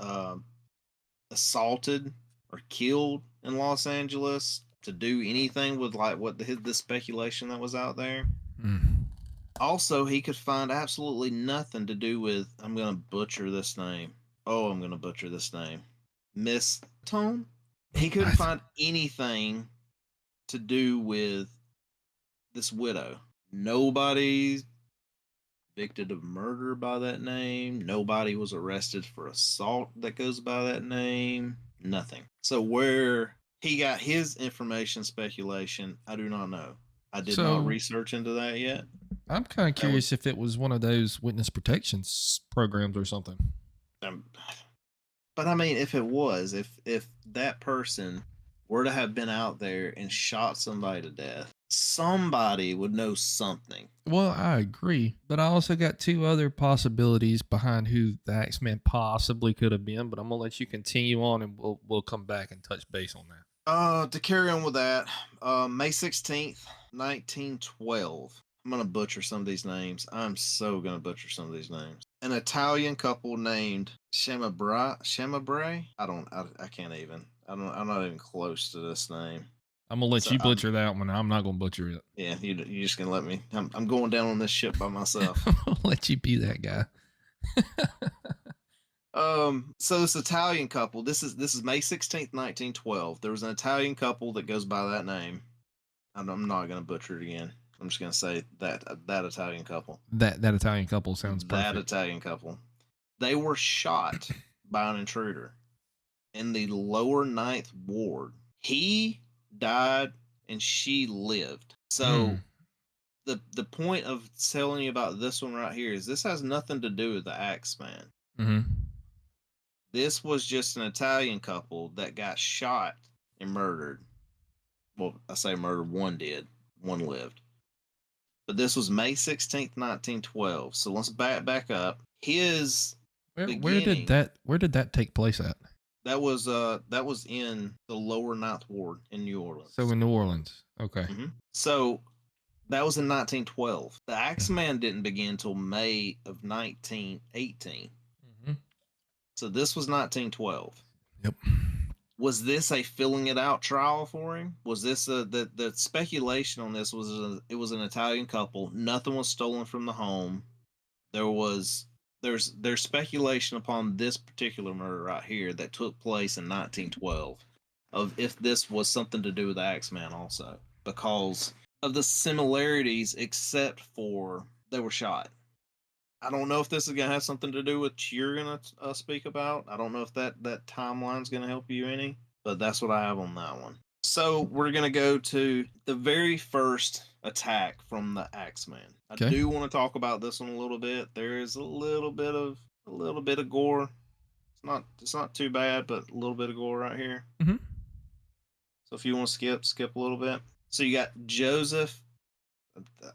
assaulted or killed in Los Angeles to do anything with like what the speculation that was out there. Mm. Also, he could find absolutely nothing to do with, I'm going to butcher this name. Oh, I'm going to butcher this name. Miss Tone? He couldn't find anything to do with this widow. Nobody convicted of murder by that name. Nobody was arrested for assault that goes by that name. Nothing. So where he got his information speculation, I do not know. I did not So research into that yet. I'm kind of That would, curious if it was one of those witness protection programs or something. um, but I mean, if it was, if that person were to have been out there and shot somebody to death, somebody would know something. Well, I agree, but I also got two other possibilities behind who the Axeman possibly could have been. But I'm gonna let you continue on, and we'll come back and touch base on that. To carry on with that, May 16th, 1912. I'm gonna butcher some of these names. I'm so gonna butcher some of these names. An Italian couple named Shamabre. I can't even. I'm not even close to this name. I'm gonna let So you butcher that one. I'm not gonna butcher it. yeah, you just gonna let me. I'm going down on this ship by myself. I'll let you be that guy. So this Italian couple. This is May 16th, 1912. There was an Italian couple that goes by that name. I'm not gonna butcher it again. I'm just gonna say that Italian couple. That Italian couple sounds That perfect. Italian couple. They were shot by an intruder in the lower ninth ward. He died and she lived. So the point of telling you about this one right here is this has nothing to do with the Axeman. Mm-hmm. This was just an Italian couple that got shot and murdered. Well, I say murdered. One did. One lived. But this was May 16th, 1912. So let's back up. His Where did beginning that take place at? that was in the lower ninth ward in New Orleans. So in New Orleans. Okay. So that was in 1912. The Axeman didn't begin until May of 1918. So this was 1912. Yep. Was this a filling it out trial for him? Was this the speculation on this was it was an Italian couple. Nothing was stolen from the home. There's speculation upon this particular murder right here that took place in 1912 of if this was something to do with the Axeman also because of the similarities except for they were shot. I don't know if this is going to have something to do with what you're going to speak about. I don't know if that timeline is going to help you any, but that's what I have on that one. So we're going to go to the very first attack from the Axeman. I do want to talk about this one a little bit. There is a little bit of gore. It's not too bad, but a little bit of gore right here. Mm-hmm. So if you want to skip a little bit. So you got Joseph.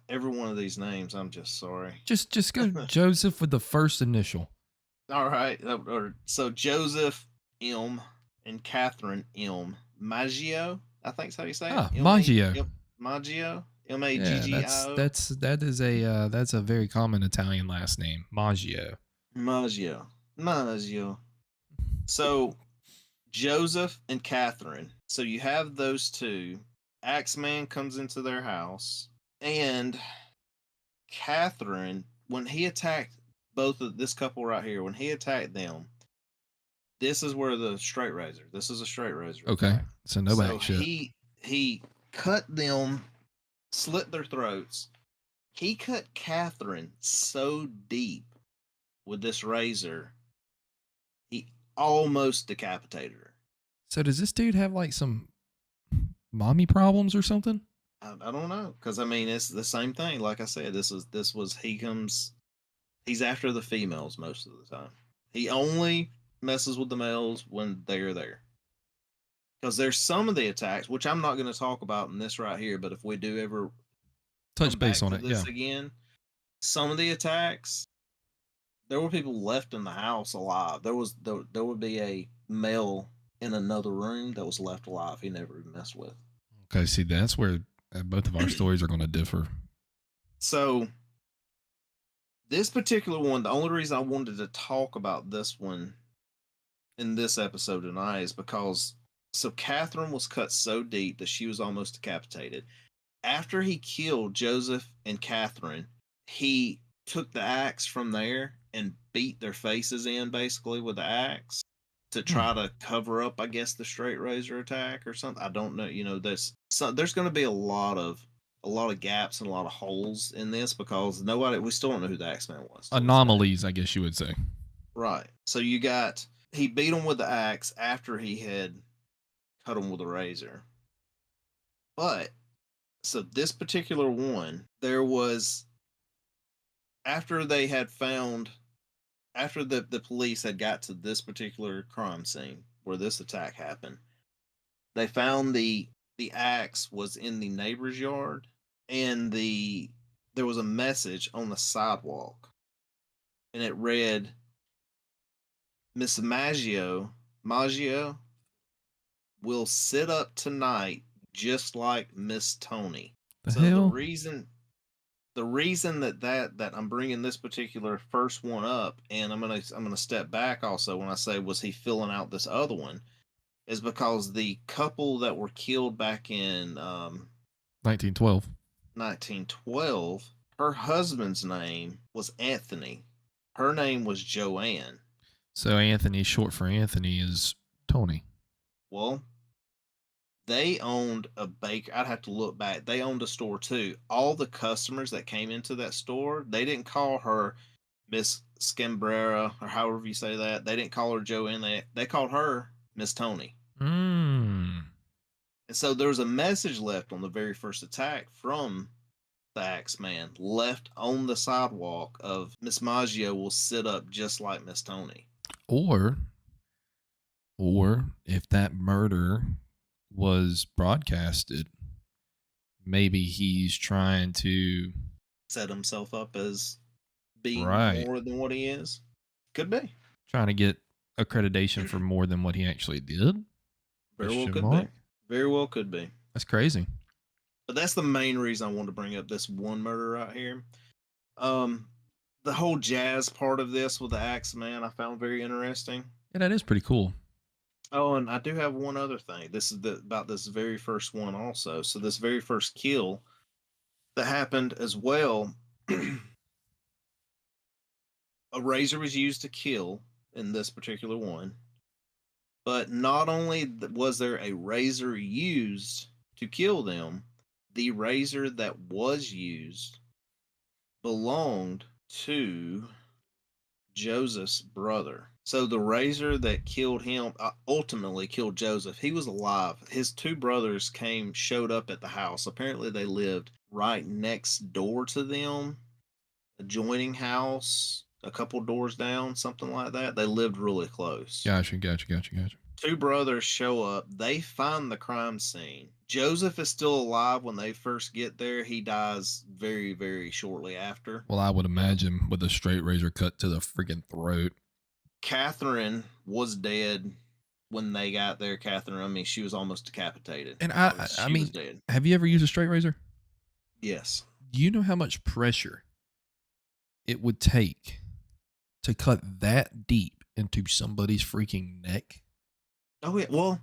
Every one of these names, I'm just sorry. Just go Joseph with the first initial. All right. So Joseph M and Catherine M. Maggio, I think is how you say it. Maggio. Yep, Maggio. Maggio. That's a very common Italian last name. Maggio. Maggio. So Joseph and Catherine. So you have those two. Axeman comes into their house. And Catherine, when he attacked both of this couple right here, when he attacked them, this is where the straight razor. This is a straight razor. Okay, attack. so no back shit. He cut them, slit their throats. He cut Catherine so deep with this razor, he almost decapitated her. So does this dude have like some mommy problems or something? I don't know, because I mean it's the same thing. Like I said, he's after the females most of the time. He only messes with the males when they're there. Because there's some of the attacks, which I'm not going to talk about in this right here, but if we do ever touch base on it, again, some of the attacks, there were people left in the house alive. There would be a male in another room that was left alive. He never even messed with. Okay, see, that's where both of our stories are going to differ. So this particular one, the only reason I wanted to talk about this one in this episode tonight is because Catherine was cut so deep that she was almost decapitated. After he killed Joseph and Catherine, he took the axe from there and beat their faces in basically with the axe to try to cover up, I guess, the straight razor attack or something. I don't know. You know, there's going to be a lot of gaps and a lot of holes in this because we still don't know who the Axeman was. Anomalies, I guess you would say. Right. So you got he beat him with the axe after he had cut him with a razor. But so this particular one, there was after they had found after the police had got to this particular crime scene where this attack happened, they found the axe was in the neighbor's yard, and there was a message on the sidewalk, and it read, "Miss Maggio will sit up tonight just like Miss Tony." The So the hell? reason that I'm bringing this particular first one up, and I'm gonna step back also when I say was he filling out this other one, is because the couple that were killed back in 1912. 1912, her husband's name was Anthony. Her name was Joanne. So Anthony, short for Anthony, is Tony. Well, they owned a baker. I'd have to look back. They owned a store too. All the customers that came into that store, they didn't call her Miss Scambrera or however you say that. They didn't call her Joanne. They called her Miss Tony. Mm. And so there was a message left on the very first attack from the Axeman, left on the sidewalk of Miss Maggio will sit up just like Miss Tony. Or if that murder was broadcasted, maybe he's trying to Set himself up as being right, more than what he is. Could be. trying to get accreditation for more than what he actually did. Very well Question could be. mark. Very well could be. That's crazy. But that's the main reason I wanted to bring up this one murder right here. Um, the whole jazz part of this with the Axeman I found very interesting. Yeah, that is pretty cool. Oh, and I do have one other thing. This is about this very first one also. So this very first kill that happened as well. A razor was used to kill in this particular one, but not only was there a razor used to kill them, the razor that was used belonged to Joseph's brother. So the razor that killed him ultimately killed Joseph. He was alive. His two brothers showed up at the house. Apparently, they lived right next door to them, adjoining house, a couple doors down, something like that. They lived really close. Gotcha. Two brothers show up. They find the crime scene. Joseph is still alive when they first get there. He dies very, very shortly after. Well, I would imagine with a straight razor cut to the freaking throat. Catherine was dead when they got there. Catherine, I mean, she was almost decapitated. And I She was mean, dead. have you ever used a straight razor? Yes. Do you know how much pressure it would take to cut that deep into somebody's freaking neck? Oh yeah. Well,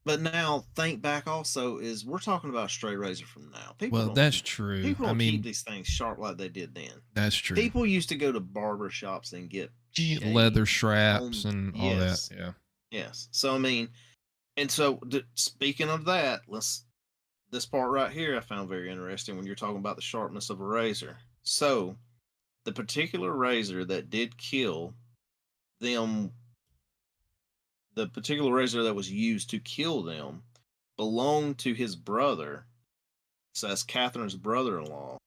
but now think back. Also, is we're talking about straight razor from now. Well, that's true. People I don't keep mean, these things sharp like they did then. that's true. People used to go to barber shops and get You get leather shaved straps on. and all that. Yes. Yeah. Yes. So I mean, and so speaking of that, this part right here I found very interesting when you're talking about the sharpness of a razor. So the particular razor that did kill them, the particular razor that was used to kill them, belonged to his brother. So that's Catherine's brother-in-law,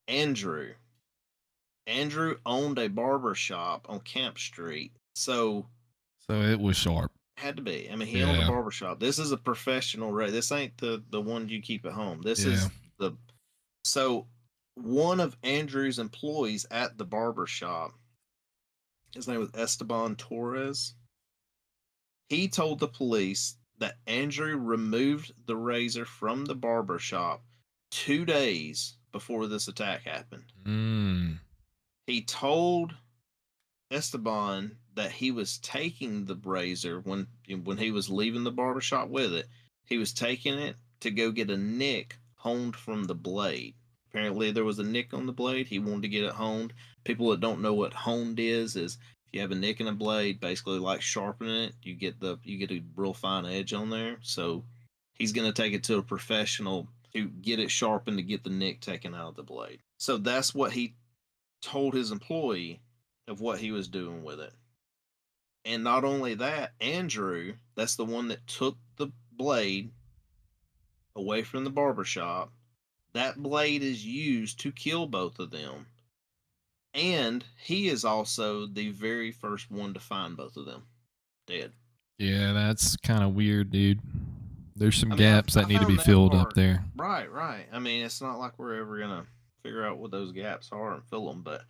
Andrew. Andrew owned a barber shop on Camp Street, so So it was sharp. had to be. I mean, he owned a Yeah. barber shop. This is a professional razor. This ain't the one you keep at home. This Yeah. is the so one of Andrew's employees at the barber shop, his name was Esteban Torres. He told the police that Andrew removed the razor from the barber shop 2 days before this attack happened. Mm. He told Esteban that he was taking the razor when he was leaving the barber shop with it. He was taking it to go get a nick honed from the blade. Apparently, there was a nick on the blade. He wanted to get it honed. People that don't know what honed is if you have a nick in a blade, basically like sharpening it, you get a real fine edge on there. So he's going to take it to a professional to get it sharpened to get the nick taken out of the blade. So that's what he told his employee of what he was doing with it. And not only that, Andrew, that's the one that took the blade away from the barber shop. That blade is used to kill both of them. And he is also the very first one to find both of them dead. Yeah, that's kind of weird, dude. There's some I mean, gaps I that need to be found that filled up part. there. Right, right. I mean, it's not like we're ever going to figure out what those gaps are and fill them, but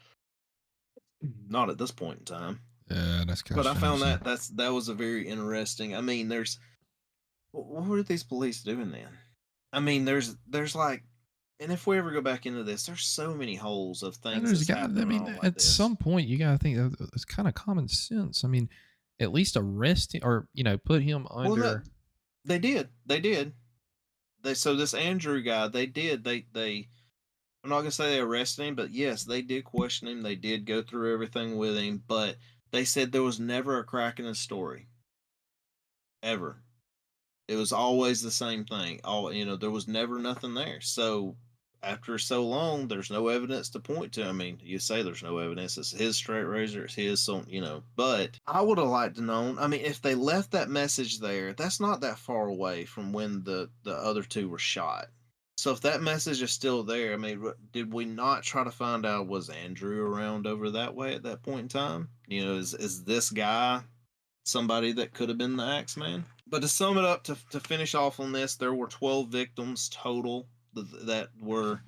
not at this point in time. Yeah, that's kind of But I found strange. that was a very interesting. I mean, what are these police doing then? I mean, there's like, and if we ever go back into this, there's so many holes of And things there's that's got. I happening mean, all like at this. some point, you gotta think that it's kind of common sense. I mean, at least arrest him or put him Well, no, under. they did. They so this Andrew guy, they. I'm not gonna say they arrested him, but yes, they did question him. They did go through everything with him, but they said there was never a crack in his story, ever. It was always the same thing. All there was never nothing there. So after so long, there's no evidence to point to. I mean, you say there's no evidence. It's his straight razor. It's his, so But I would have liked to know. I mean, if they left that message there, that's not that far away from when the other two were shot. So if that message is still there, I mean, did we not try to find out was Andrew around over that way at that point in time? Is this guy somebody that could have been the Axeman? But to sum it up, to finish off on this, there were 12 victims total that were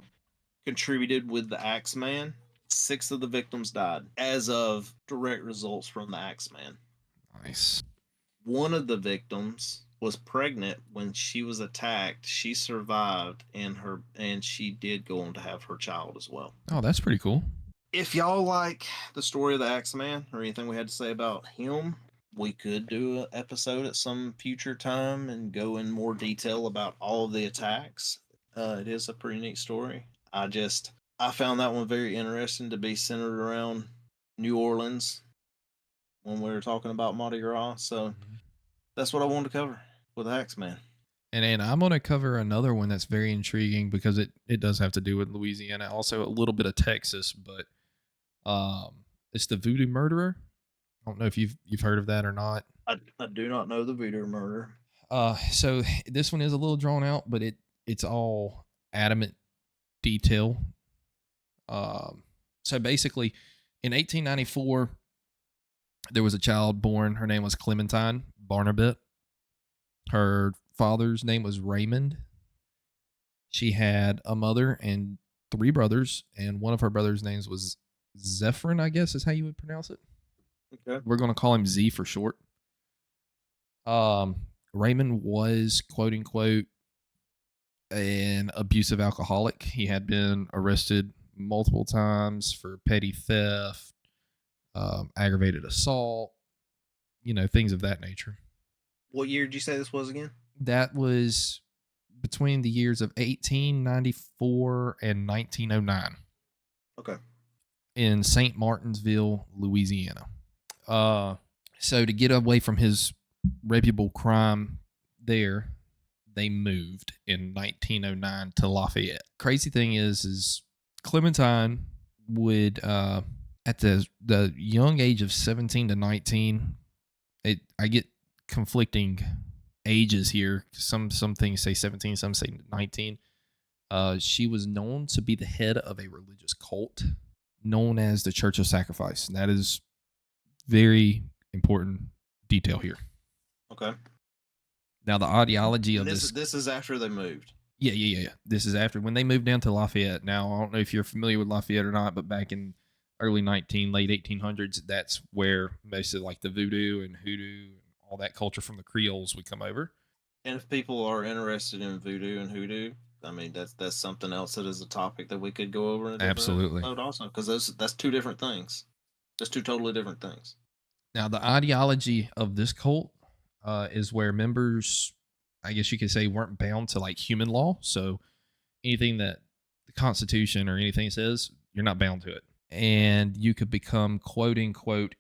contributed with the Axeman. 6 of the victims died as of direct results from the Axeman. Nice. One of the victims was pregnant when she was attacked. She survived, and she did go on to have her child as well. Oh, that's pretty cool. If y'all like the story of the Axeman or anything we had to say about him, we could do an episode at some future time and go in more detail about all of the attacks. It is a pretty neat story. I found that one very interesting to be centered around New Orleans when we were talking about Mardi Gras. So that's what I wanted to cover with the Axeman. And then I'm going to cover another one that's very intriguing because it does have to do with Louisiana, also a little bit of Texas, but it's the Voodoo Murderer. I don't know if you've heard of that or not. I do not know the Voodoo murder. So this one is a little drawn out, but it's all adamant detail. So basically, in 1894, there was a child born. Her name was Clementine Barnabette. Her father's name was Raymond. She had a mother and 3 brothers, and one of her brothers' names was Zephyrin, I guess is how you would pronounce it. Okay. We're going to call him Z for short. Raymond was, quote unquote, an abusive alcoholic. He had been arrested multiple times for petty theft, aggravated assault, things of that nature. What year did you say this was again? That was between the years of 1894 and 1909. Okay. In St. Martinsville, Louisiana. So to get away from his reputable crime there, they moved in 1909 to Lafayette. Crazy thing is Clementine would, at the young age of 17 to 19, I get conflicting ages here. Some things say 17, some say 19. She was known to be the head of a religious cult known as the Church of Sacrifice. And that is very important detail here. Okay. Now, the ideology of this is after they moved. Yeah. This is after when they moved down to Lafayette. Now, I don't know if you're familiar with Lafayette or not, but back in early late 1800s, that's where most of like the voodoo and hoodoo and all that culture from the Creoles would come over. And if people are interested in voodoo and hoodoo, I mean that's something else that is a topic that we could go over in a different Absolutely. episode also, because that's 2 different things. That's 2 totally different things. Now, the ideology of this cult is where members, I guess you could say, weren't bound to like human law. So anything that the Constitution or anything says, you're not bound to it. And you could become, quote unquote,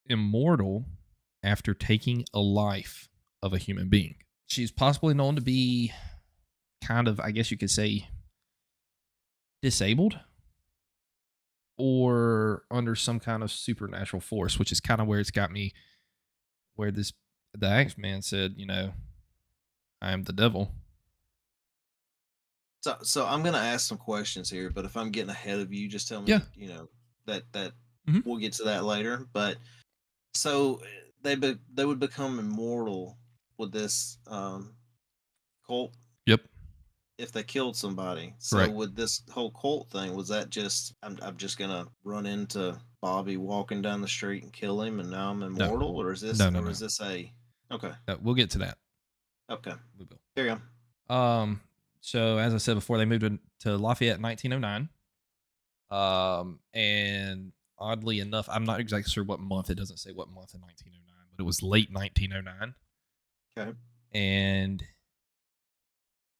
immortal after taking a life of a human being. She's possibly known to be kind of, I guess you could say, disabled or under some kind of supernatural force, which is kind of where it's got me where the Axeman said, I am the devil. So I'm gonna ask some questions here, but if I'm getting ahead of you, just tell Yeah. me, that Mhm. we'll get to that later. But so they would become immortal with this cult Yep. if they killed somebody. So Correct. with this whole cult thing, was that just I'm just gonna run into Bobby walking down the street and kill him, and now I'm No. immortal, or No, no, or no. is this a okay? We'll get to that. Okay, We will. carry on. So as I said before, they moved to Lafayette in 1909. And oddly enough, I'm not exactly sure what month. It doesn't say what month in 1909, but it was late 1909. Okay, And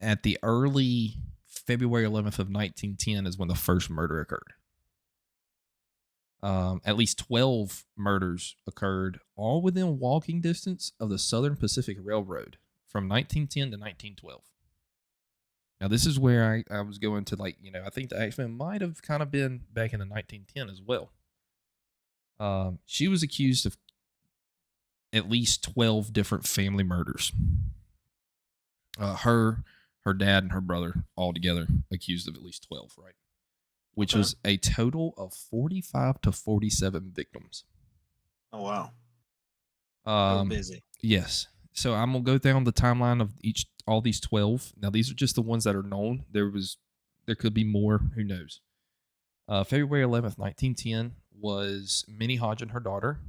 at the early February 11th of 1910 is when the first murder occurred. At least 12 murders occurred, all within walking distance of the Southern Pacific Railroad from 1910 to 1912. Now, this is where I was going to, I think the Axeman might have kind of been back in the 1910 as well. She was accused of at least 12 different family murders. Her dad, and her brother all together accused of at least 12, right? Which okay. was a total of 45 to 47 victims. Oh wow, they were Um, busy. yes. So I'm gonna go down the timeline of all these 12. Now these are just the ones that are known. There could be more. Who knows? February 11th, 1910 was Minnie Hodge and her daughter,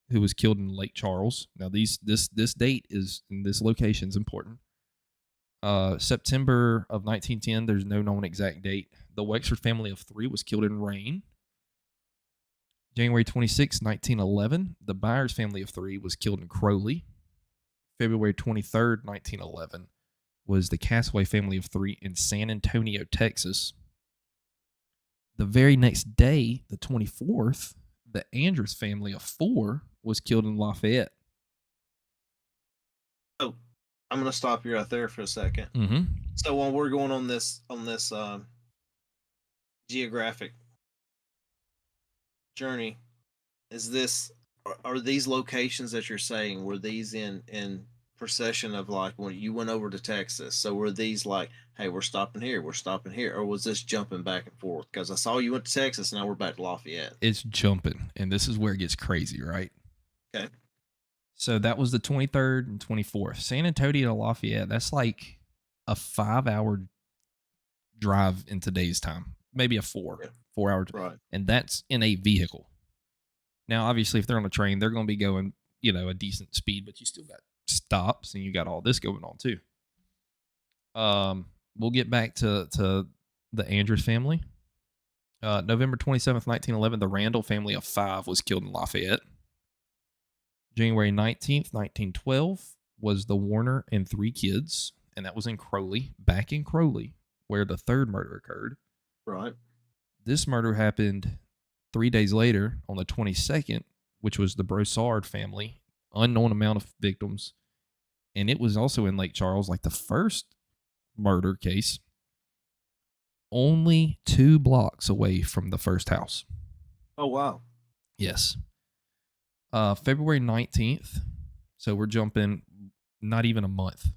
who was killed in Lake Charles. Now this date is in this location is important. September of 1910. There's no known exact date. The Wexford family of 3 was killed in rain. January 26, 1911, the Byers family of 3 was killed in Crowley. February 23rd, 1911, was the Castaway family of 3 in San Antonio, Texas. The very next day, the 24th, the Andrews family of 4 was killed in Lafayette. So I'm gonna stop you right there for a second. Mm-hmm. So when we're going on this geographic journey, is this are these locations that you're saying, were these in procession of like when you went over to Texas? So were these like, hey, we're stopping here, or was this jumping back and forth? Because I saw you went to Texas, now we're back to Lafayette. It's jumping, and this is where it gets crazy, right? Okay, So that was the 23rd and 24th. San Antonio to Lafayette, that's like a 5-hour drive in today's time, maybe a yeah, 4 hour, right. and that's in a vehicle. Now, obviously, if they're on a train, they're going to be going, a decent speed, but you still got stops and you got all this going on too. We'll get back to the Andrews family. November 27th, 1911, the Randall family of 5 was killed in Lafayette. January 19th, 1912, was the Warner and 3 kids, and that was in Crowley, back in Crowley, where the third murder occurred. Right. This murder happened 3 days later on the 22nd, which was the Broussard family, unknown amount of victims, and it was also in Lake Charles, like the first murder case, only 2 blocks away from the first house. Oh wow. Yes. February 19th, so we're jumping not even a month.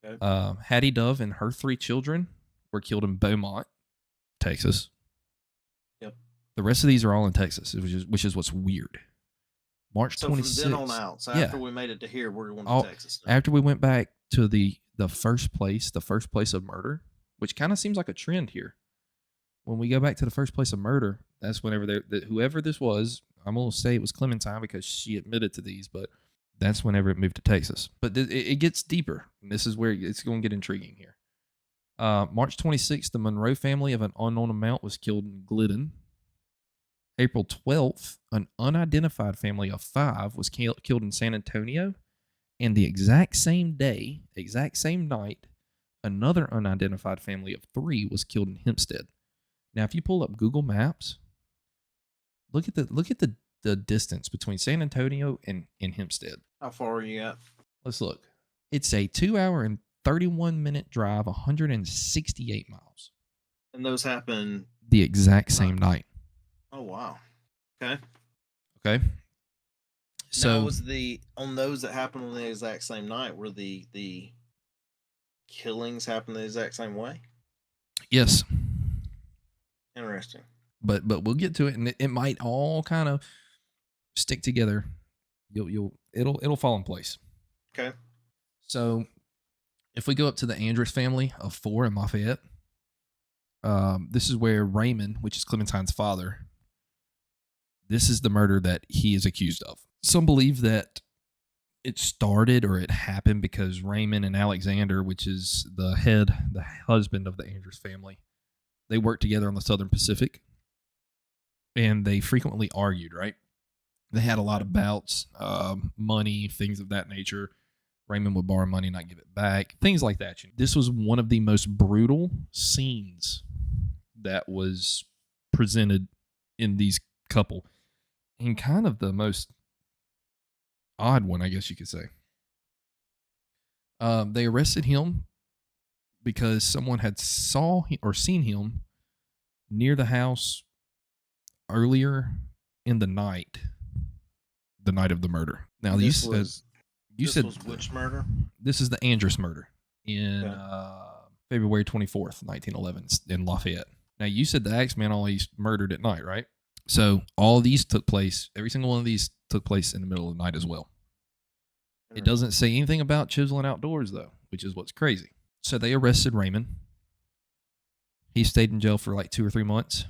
Okay. Hattie Dove and her 3 children were killed in Beaumont, Texas. Yep. The rest of these are all in Texas, which is what's weird. March So from then on 26th. out, so Yeah. after we made it to here, we're going to All Texas now. after we went back to the first place of murder, which kind of seems like a trend here. When we go back to the first place of murder, that's whenever whoever this was, I'm going to say it was Clementine because she admitted to these, but that's whenever it moved to Texas. But it gets deeper. And this is where it's going to get intriguing here. March 26th, the Monroe family of an unknown amount was killed in Glidden. April 12th, an unidentified family of 5 was killed in San Antonio. And the exact same day, exact same night, another unidentified family of 3 was killed in Hempstead. Now, if you pull up Google Maps, look at the distance between San Antonio and Hempstead. How far are you at? Let's look. It's a 2-hour and 31-minute drive, 168 miles. And those happen The exact same night. Oh wow. Okay. Okay. Now, So was the on those that happened on the exact same night? Were the killings happened the exact same way? yes, Interesting. but we'll get to it, and it might all kind of stick together. It'll fall in place. Okay. So if we go up to the Andrus family of 4 in Lafayette, this is where Raymond, which is Clementine's father, this is the murder that he is accused of. Some believe that it started or it happened because Raymond and Alexander, which is the husband of the Andrus family, they worked together on the Southern Pacific, and they frequently argued, right? They had a lot of bouts, money, things of that nature. Raymond would borrow money, not give it back, things like that. This was one of the most brutal scenes that was presented in these couple, and kind of the most odd one, I guess you could say. They arrested him because someone had saw or seen him near the house earlier in the night of the murder. Now This you was said was which murder? this is the Andrus murder in Okay. February 24th, 1911 in Lafayette. Now you said the Axeman always murdered at night, right? So all these took place, every single one of these took place in the middle of the night as well. It doesn't say anything about chiseling outdoors, though, which is what's crazy. So they arrested Raymond. He stayed in jail for like 2 or 3 months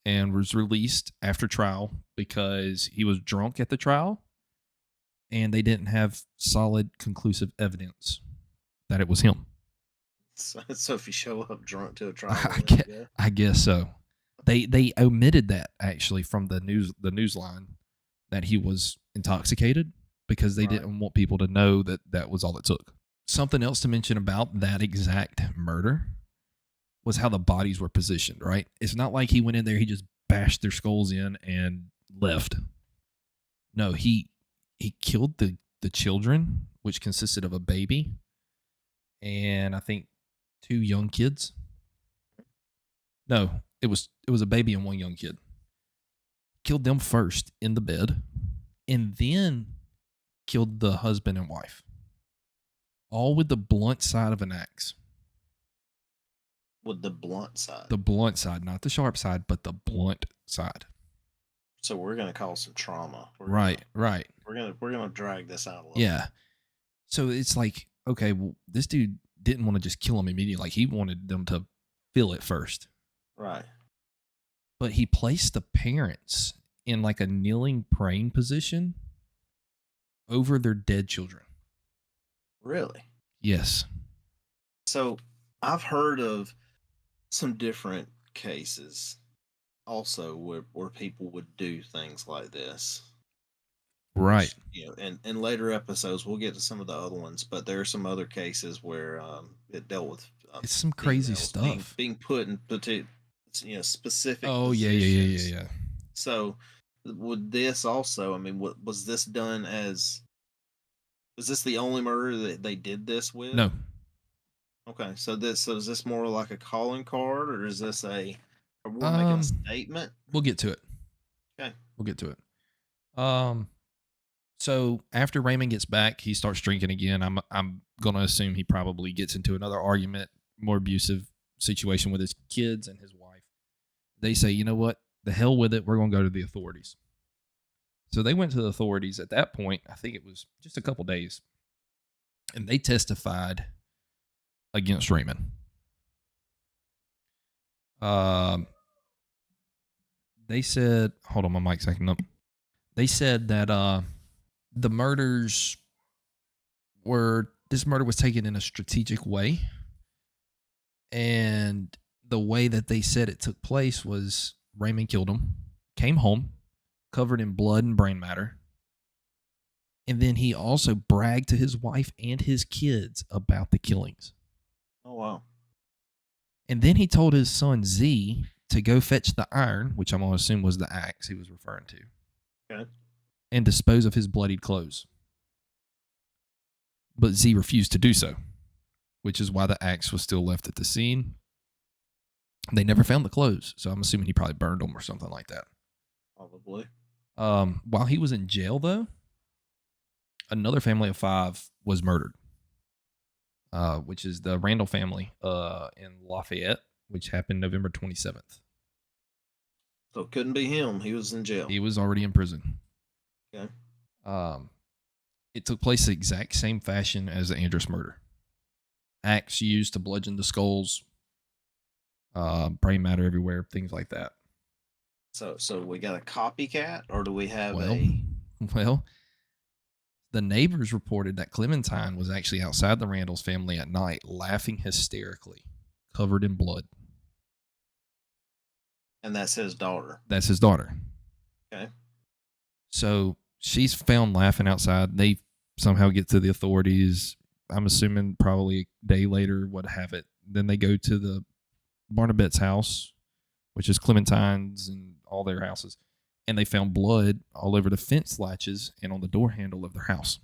and was released after trial because he was drunk at the trial and they didn't have solid, conclusive evidence that it was him. So if you show up drunk to a trial, I guess so. They omitted that actually from the news line that he was intoxicated because they didn't want people to know that was all it took. Something else to mention about that exact murder was how the bodies were positioned, right? It's not like he went in there, he just bashed their skulls in and left. No, he killed the children, which consisted of a baby and I think 2 young kids. No, it was a baby and 1 young kid. Killed them first in the bed, and then killed the husband and wife. All with the blunt side of an axe. With the blunt side. The blunt side, not the sharp side, but the blunt side. So we're gonna cause some trauma. Right. We're gonna drag this out a little. Yeah. So it's like, okay, well, this dude didn't want to just kill him immediately. Like he wanted them to feel it first. Right. But he placed the parents in like a kneeling praying position over their dead children. Really? Yes. So I've heard of some different cases also where people would do things like this. Right. Which, in later episodes we'll get to some of the other ones, but there are some other cases where it dealt with it's some crazy stuff being put in specific positions. Yeah. So would this also, I mean, was this done as, was this the only murder that they did this with? No. Okay, so is this more like a calling card, or is this are we making a statement? We'll get to it. Okay. We'll get to it. So after Raymond gets back, he starts drinking again. I'm gonna assume he probably gets into another argument, more abusive situation with his kids and his wife. They say, you know what? The hell with it. We're gonna go to the authorities. So they went to the authorities at that point. I think it was just a couple days, and they testified against Raymond. They said, hold on, my mic's acting up. They said that the murders this murder was taken in a strategic way. And the way that they said it took place was Raymond killed him, came home, covered in blood and brain matter. And then he also bragged to his wife and his kids about the killings. Oh, wow. And then he told his son Z to go fetch the iron, which I'm going to assume was the axe he was referring to. Okay. And dispose of his bloodied clothes. But Z refused to do so, which is why the axe was still left at the scene. They never found the clothes, so I'm assuming he probably burned them or something like that. Probably. While he was in jail, though, another family of 5 was murdered, which is the Randall family in Lafayette, which happened November 27th. So it couldn't be him. He was in jail. He was already in prison. Okay. It took place the exact same fashion as the Andrus murder. Axe used to bludgeon the skulls, brain matter everywhere, things like that. So we got a copycat, or do we have Well, the neighbors reported that Clementine was actually outside the Randall's family at night, laughing hysterically, covered in blood. And that's his daughter. That's his daughter. Okay. So she's found laughing outside. They somehow get to the authorities. I'm assuming probably a day later, what have it. Then they go to the Barnabet's house, which is Clementine's and all their houses, and they found blood all over the fence latches and on the door handle of their house,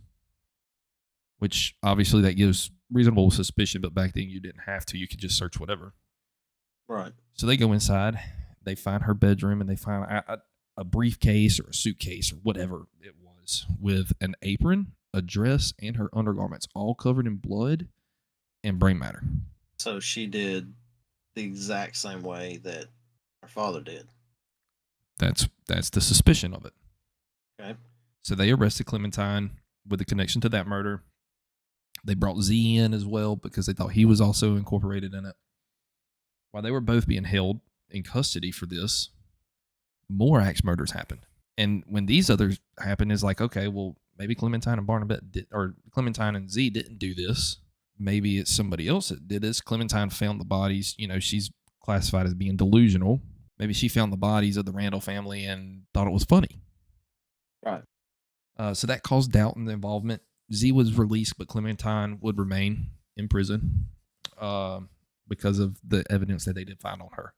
which obviously that gives reasonable suspicion, but back then you didn't have to. You could just search whatever. Right. So they go inside, they find her bedroom, and they find a briefcase or a suitcase or whatever it was with an apron, a dress, and her undergarments, all covered in blood and brain matter. So she did the exact same way that her father did. That's the suspicion of it. Okay. So they arrested Clementine with a connection to that murder. They brought Z in as well because they thought he was also incorporated in it. While they were both being held in custody for this, more axe murders happened. And when these others happened, it's like, okay, well, maybe Clementine and Barnabet did, or Clementine and Z didn't do this. Maybe it's somebody else that did this. Clementine found the bodies. You know, she's classified as being delusional. Maybe she found the bodies of the Randall family and thought it was funny. Right. So that caused doubt in the involvement. Z was released, but Clementine would remain in prison because of the evidence that they did find on her.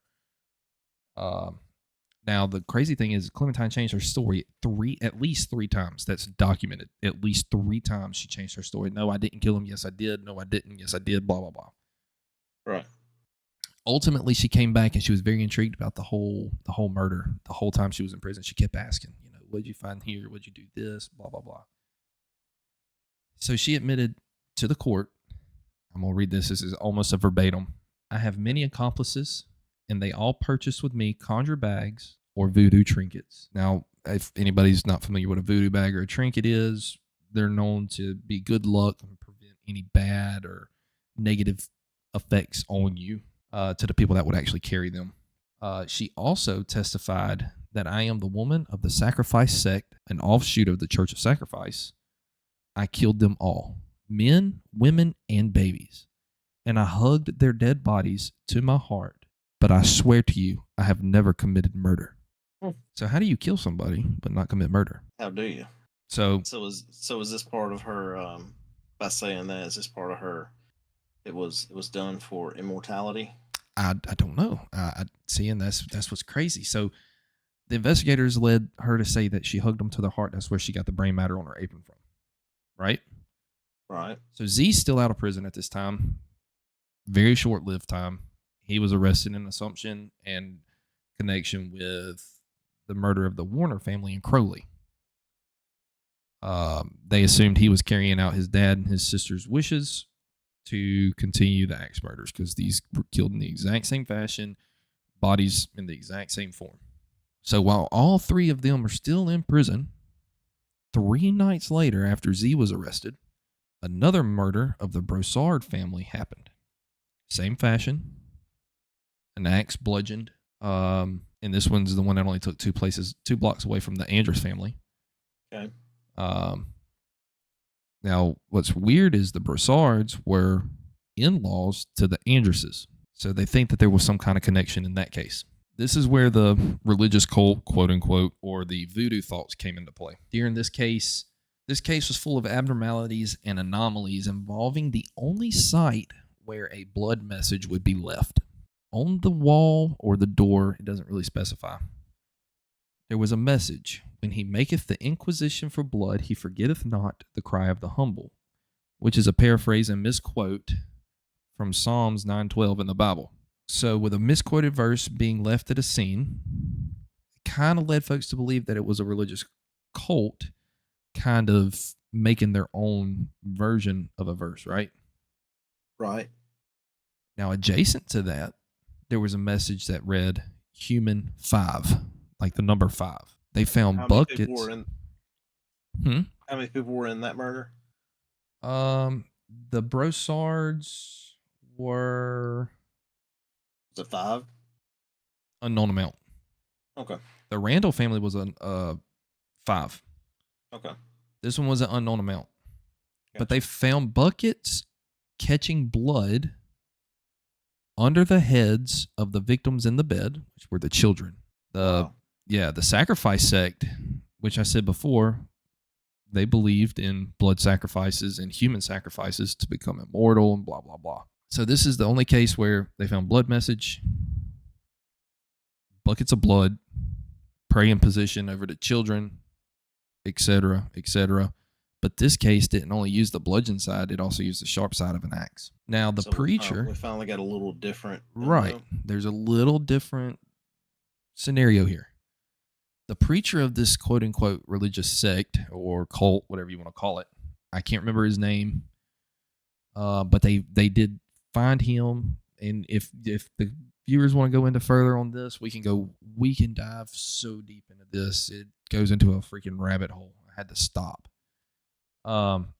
Now, the crazy thing is Clementine changed her story at least three times. That's documented. At least 3 times she changed her story. No, I didn't kill him. Yes, I did. No, I didn't. Yes, I did. Blah, blah, blah. Right. Ultimately, she came back and she was very intrigued about the whole murder. The whole time she was in prison, she kept asking, what'd you find here? What'd you do this? Blah, blah, blah. So she admitted to the court, I'm going to read this. This is almost a verbatim. I have many accomplices, and they all purchased with me conjure bags or voodoo trinkets. Now, if anybody's not familiar with a voodoo bag or a trinket is, they're known to be good luck and prevent any bad or negative effects on you to the people that would actually carry them. She also testified that I am the woman of the sacrifice sect, an offshoot of the Church of Sacrifice. I killed them all, men, women, and babies, and I hugged their dead bodies to my heart. But I swear to you, I have never committed murder. So how do you kill somebody but not commit murder? How do you? So is this part of her? By saying that, is this part of her? It was done for immortality. I don't know. I see, and that's what's crazy. So the investigators led her to say that she hugged them to the heart. That's where she got the brain matter on her apron from, right? Right. So Z's still out of prison at this time. Very short-lived time. He was arrested in Assumption and connection with the murder of the Warner family in Crowley. They assumed he was carrying out his dad and his sister's wishes to continue the axe murders because these were killed in the exact same fashion, bodies in the exact same form. So while all 3 of them are still in prison, 3 nights later after Z was arrested, another murder of the Broussard family happened. Same fashion, an axe bludgeoned. And this one's the one that only took 2 blocks away from the Andrus family. Okay. Now, what's weird is the Broussards were in-laws to the Andruses. So they think that there was some kind of connection in that case. This is where the religious cult, quote unquote, or the voodoo thoughts came into play. During this case was full of abnormalities and anomalies involving the only site where a blood message would be left. On the wall or the door, it doesn't really specify. There was a message, when he maketh the inquisition for blood, he forgetteth not the cry of the humble, which is a paraphrase and misquote from Psalms 9:12 in the Bible. So with a misquoted verse being left at a scene, kind of led folks to believe that it was a religious cult, kind of making their own version of a verse, right? Right. Now, adjacent to that, there was a message that read human 5, like the number 5. They found How many people were buckets. in? Hmm? How many people were in that murder? The Brossards were Was it 5? unknown amount. Okay. The Randall family was a 5. Okay. This one was an unknown amount. But Gotcha. they found buckets catching blood under the heads of the victims in the bed, which were the children. Wow. The sacrifice sect, which I said before, they believed in blood sacrifices and human sacrifices to become immortal and blah, blah, blah. So this is the only case where they found blood message, buckets of blood, praying position over the children, etc., etc. But this case didn't only use the bludgeon side, it also used the sharp side of an axe. Now, the So preacher... we finally got a little different. Right. There's a little different scenario here. The preacher of this quote unquote religious sect or cult, whatever you want to call it, I can't remember his name, but they did find him. And if the viewers want to go into further on this, we can dive so deep into this. It goes into a freaking rabbit hole. I had to stop.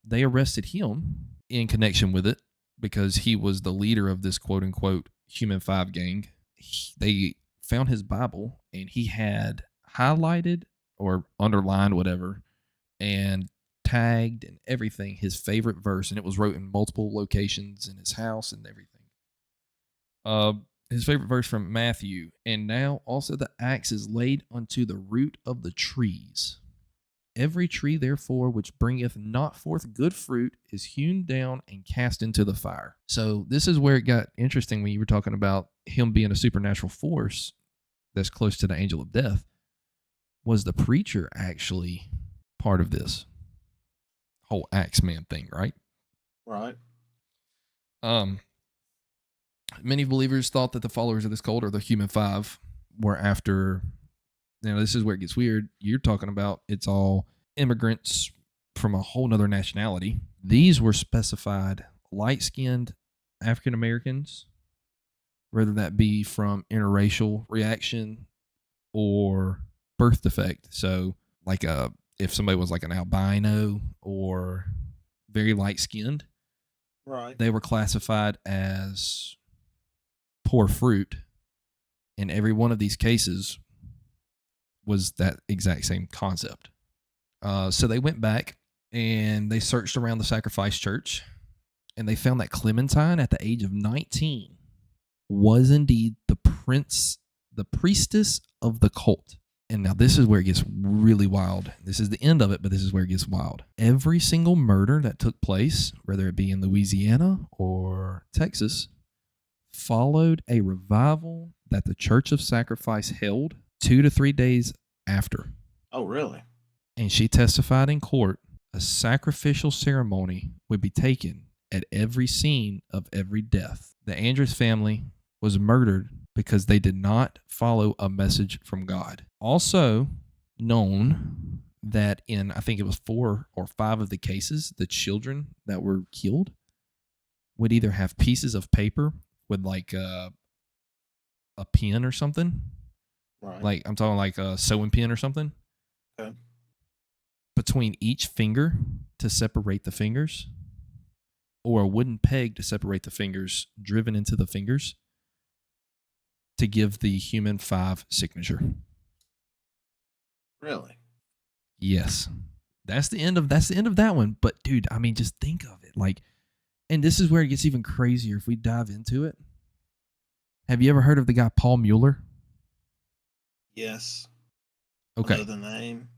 They arrested him in connection with it because he was the leader of this quote unquote Human 5 gang. They found his Bible and he had highlighted or underlined whatever and tagged and everything his favorite verse, and it was wrote in multiple locations in his house and everything. His favorite verse from Matthew, and now also the axe is laid unto the root of the trees. Every tree, therefore, which bringeth not forth good fruit is hewn down and cast into the fire. So this is where it got interesting when you were talking about him being a supernatural force that's close to the angel of death. Was the preacher actually part of this whole Axeman thing, right? Right. Many believers thought that the followers of this cult or the Human 5 were after... Now, this is where it gets weird. You're talking about it's all immigrants from a whole nother nationality. These were specified light-skinned African Americans, whether that be from interracial reaction or birth defect. So, like if somebody was like an albino or very light-skinned, right, they were classified as poor fruit. In every one of these cases was that exact same concept. So they went back and they searched around the Sacrifice Church, and they found that Clementine, at the age of 19, was indeed the priestess of the cult. And now this is where it gets really wild. This is the end of it, but this is where it gets wild. Every single murder that took place, whether it be in Louisiana or Texas, followed a revival that the Church of Sacrifice held 2 to 3 days after. Oh, really? And she testified in court a sacrificial ceremony would be taken at every scene of every death. The Andrews family was murdered because they did not follow a message from God. Also known that in, I think it was 4 or 5 of the cases, the children that were killed would either have pieces of paper with like a pen or something. Right. Like I'm talking like a sewing pen or something. Okay. Between each finger to separate the fingers, or a wooden peg to separate the fingers driven into the fingers to give the Human 5 signature. Really? Yes. That's the end of that one. But dude, I mean, just think of it. Like, and this is where it gets even crazier if we dive into it. Have you ever heard of the guy Paul Mueller? Yes. Okay. I know the name.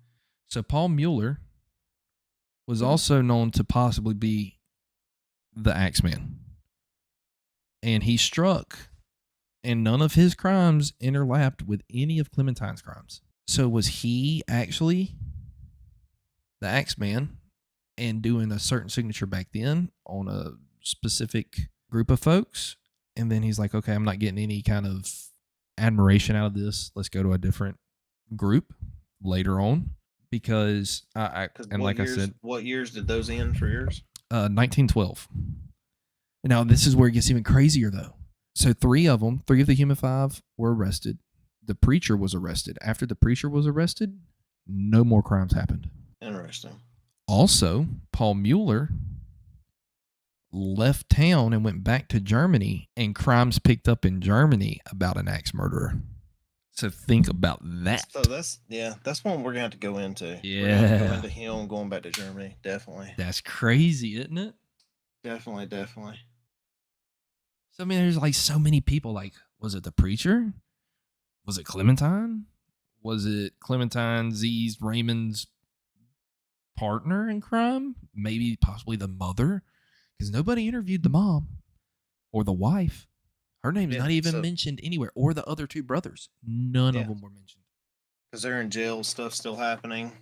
So Paul Mueller was also known to possibly be the Axeman. And he struck, and none of his crimes interlapped with any of Clementine's crimes. So was he actually the Axeman and doing a certain signature back then on a specific group of folks? And then he's like, okay, I'm not getting any kind of admiration out of this. Let's go to a different group later on because Because and like I said, what years did those end for yours? 1912. Now this is where it gets even crazier though. So three of the Human Five were arrested. The preacher was arrested. After the preacher was arrested, no more crimes happened. Interesting. Also, Paul Mueller left town and went back to Germany, and crimes picked up in Germany about an axe murderer. So think about that. So that's one we're gonna have to go into. Yeah. We're gonna have to go into him going back to Germany. Definitely. That's crazy, isn't it? Definitely. So I mean, there's like so many people. Like, was it the preacher? Was it Clementine? Was it Clementine Z's Raymond's partner in crime? Maybe possibly the mother, because nobody interviewed the mom or the wife. Her name's not even mentioned anywhere, or the other two brothers. None of them were mentioned. Because they're in jail, stuff still happening.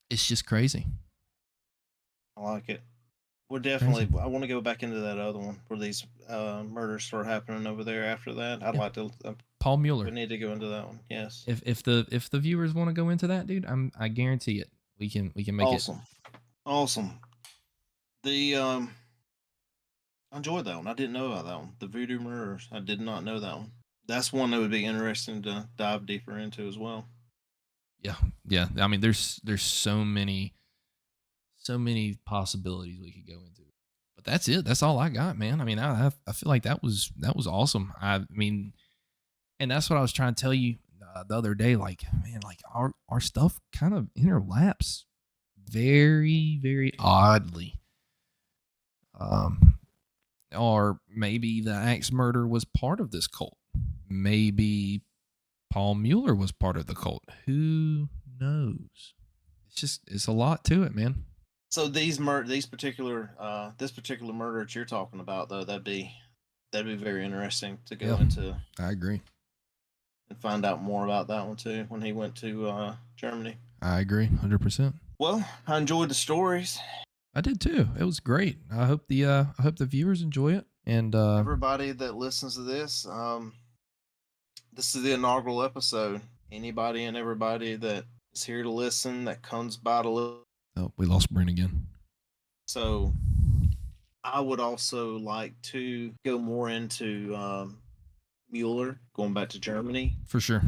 It's just crazy. I like it. We're definitely. I want to go back into that other one where these murders start happening over there. After that, I'd like to. Paul Mueller. We need to go into that one. Yes. If the viewers want to go into that, dude, I guarantee it. We can make it awesome. The I enjoyed that one. I didn't know about that one. The Voodoo murders. I did not know that one. That's one that would be interesting to dive deeper into as well. Yeah. I mean, there's so many possibilities we could go into. But that's it. That's all I got, man. I mean, I feel like that was awesome. I mean, and that's what I was trying to tell you the other day. Like, man, like our stuff kind of interlaps very, very oddly. Or maybe the axe murder was part of this cult. Maybe Paul Mueller was part of the cult. Who knows? It's a lot to it, man. So this particular murder that you're talking about, though, that'd be very interesting to go into. I agree. And find out more about that one too when he went to Germany. I agree, 100%. Well, I enjoyed the stories. I did too. It was great. I hope the viewers enjoy it. And everybody that listens to this, this is the inaugural episode. Anybody and everybody that is here to listen, that comes by to listen. Oh, we lost Brent again. So I would also like to go more into Mueller, going back to Germany. For sure.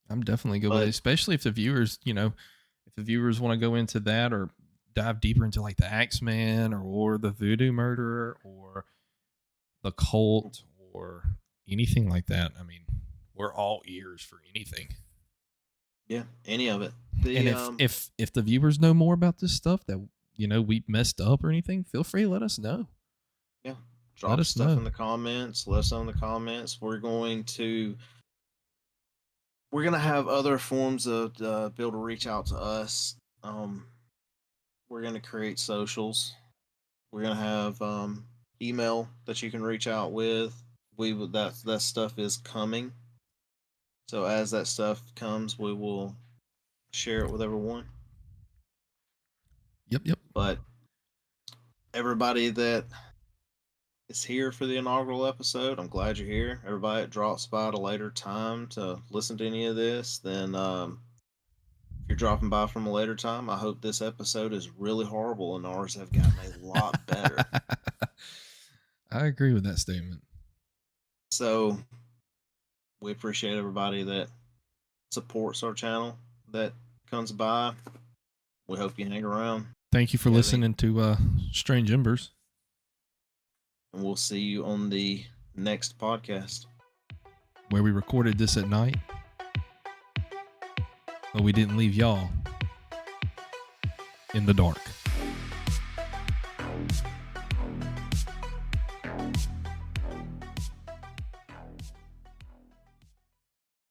I'm definitely good with it, especially if the viewers, want to go into that or dive deeper into like the Axeman or the Voodoo murderer or the cult or anything like that. I mean, we're all ears for anything. Yeah, any of it. And if the viewers know more about this stuff that we messed up or anything, feel free to let us know. Yeah, drop stuff in the comments. Let us know in the comments. We're gonna have other forms of be able to reach out to us. We're gonna create socials. We're gonna have email that you can reach out with. That stuff is coming. So as that stuff comes, we will share it with everyone. Yep. But everybody that is here for the inaugural episode, I'm glad you're here. Everybody that drops by at a later time to listen to any of this, then if you're dropping by from a later time, I hope this episode is really horrible and ours have gotten a lot better. I agree with that statement. So we appreciate everybody that supports our channel, that comes by. We hope you hang around. Thank you for listening to Strange Embers. And we'll see you on the next podcast. Where we recorded this at night. But we didn't leave y'all in the dark.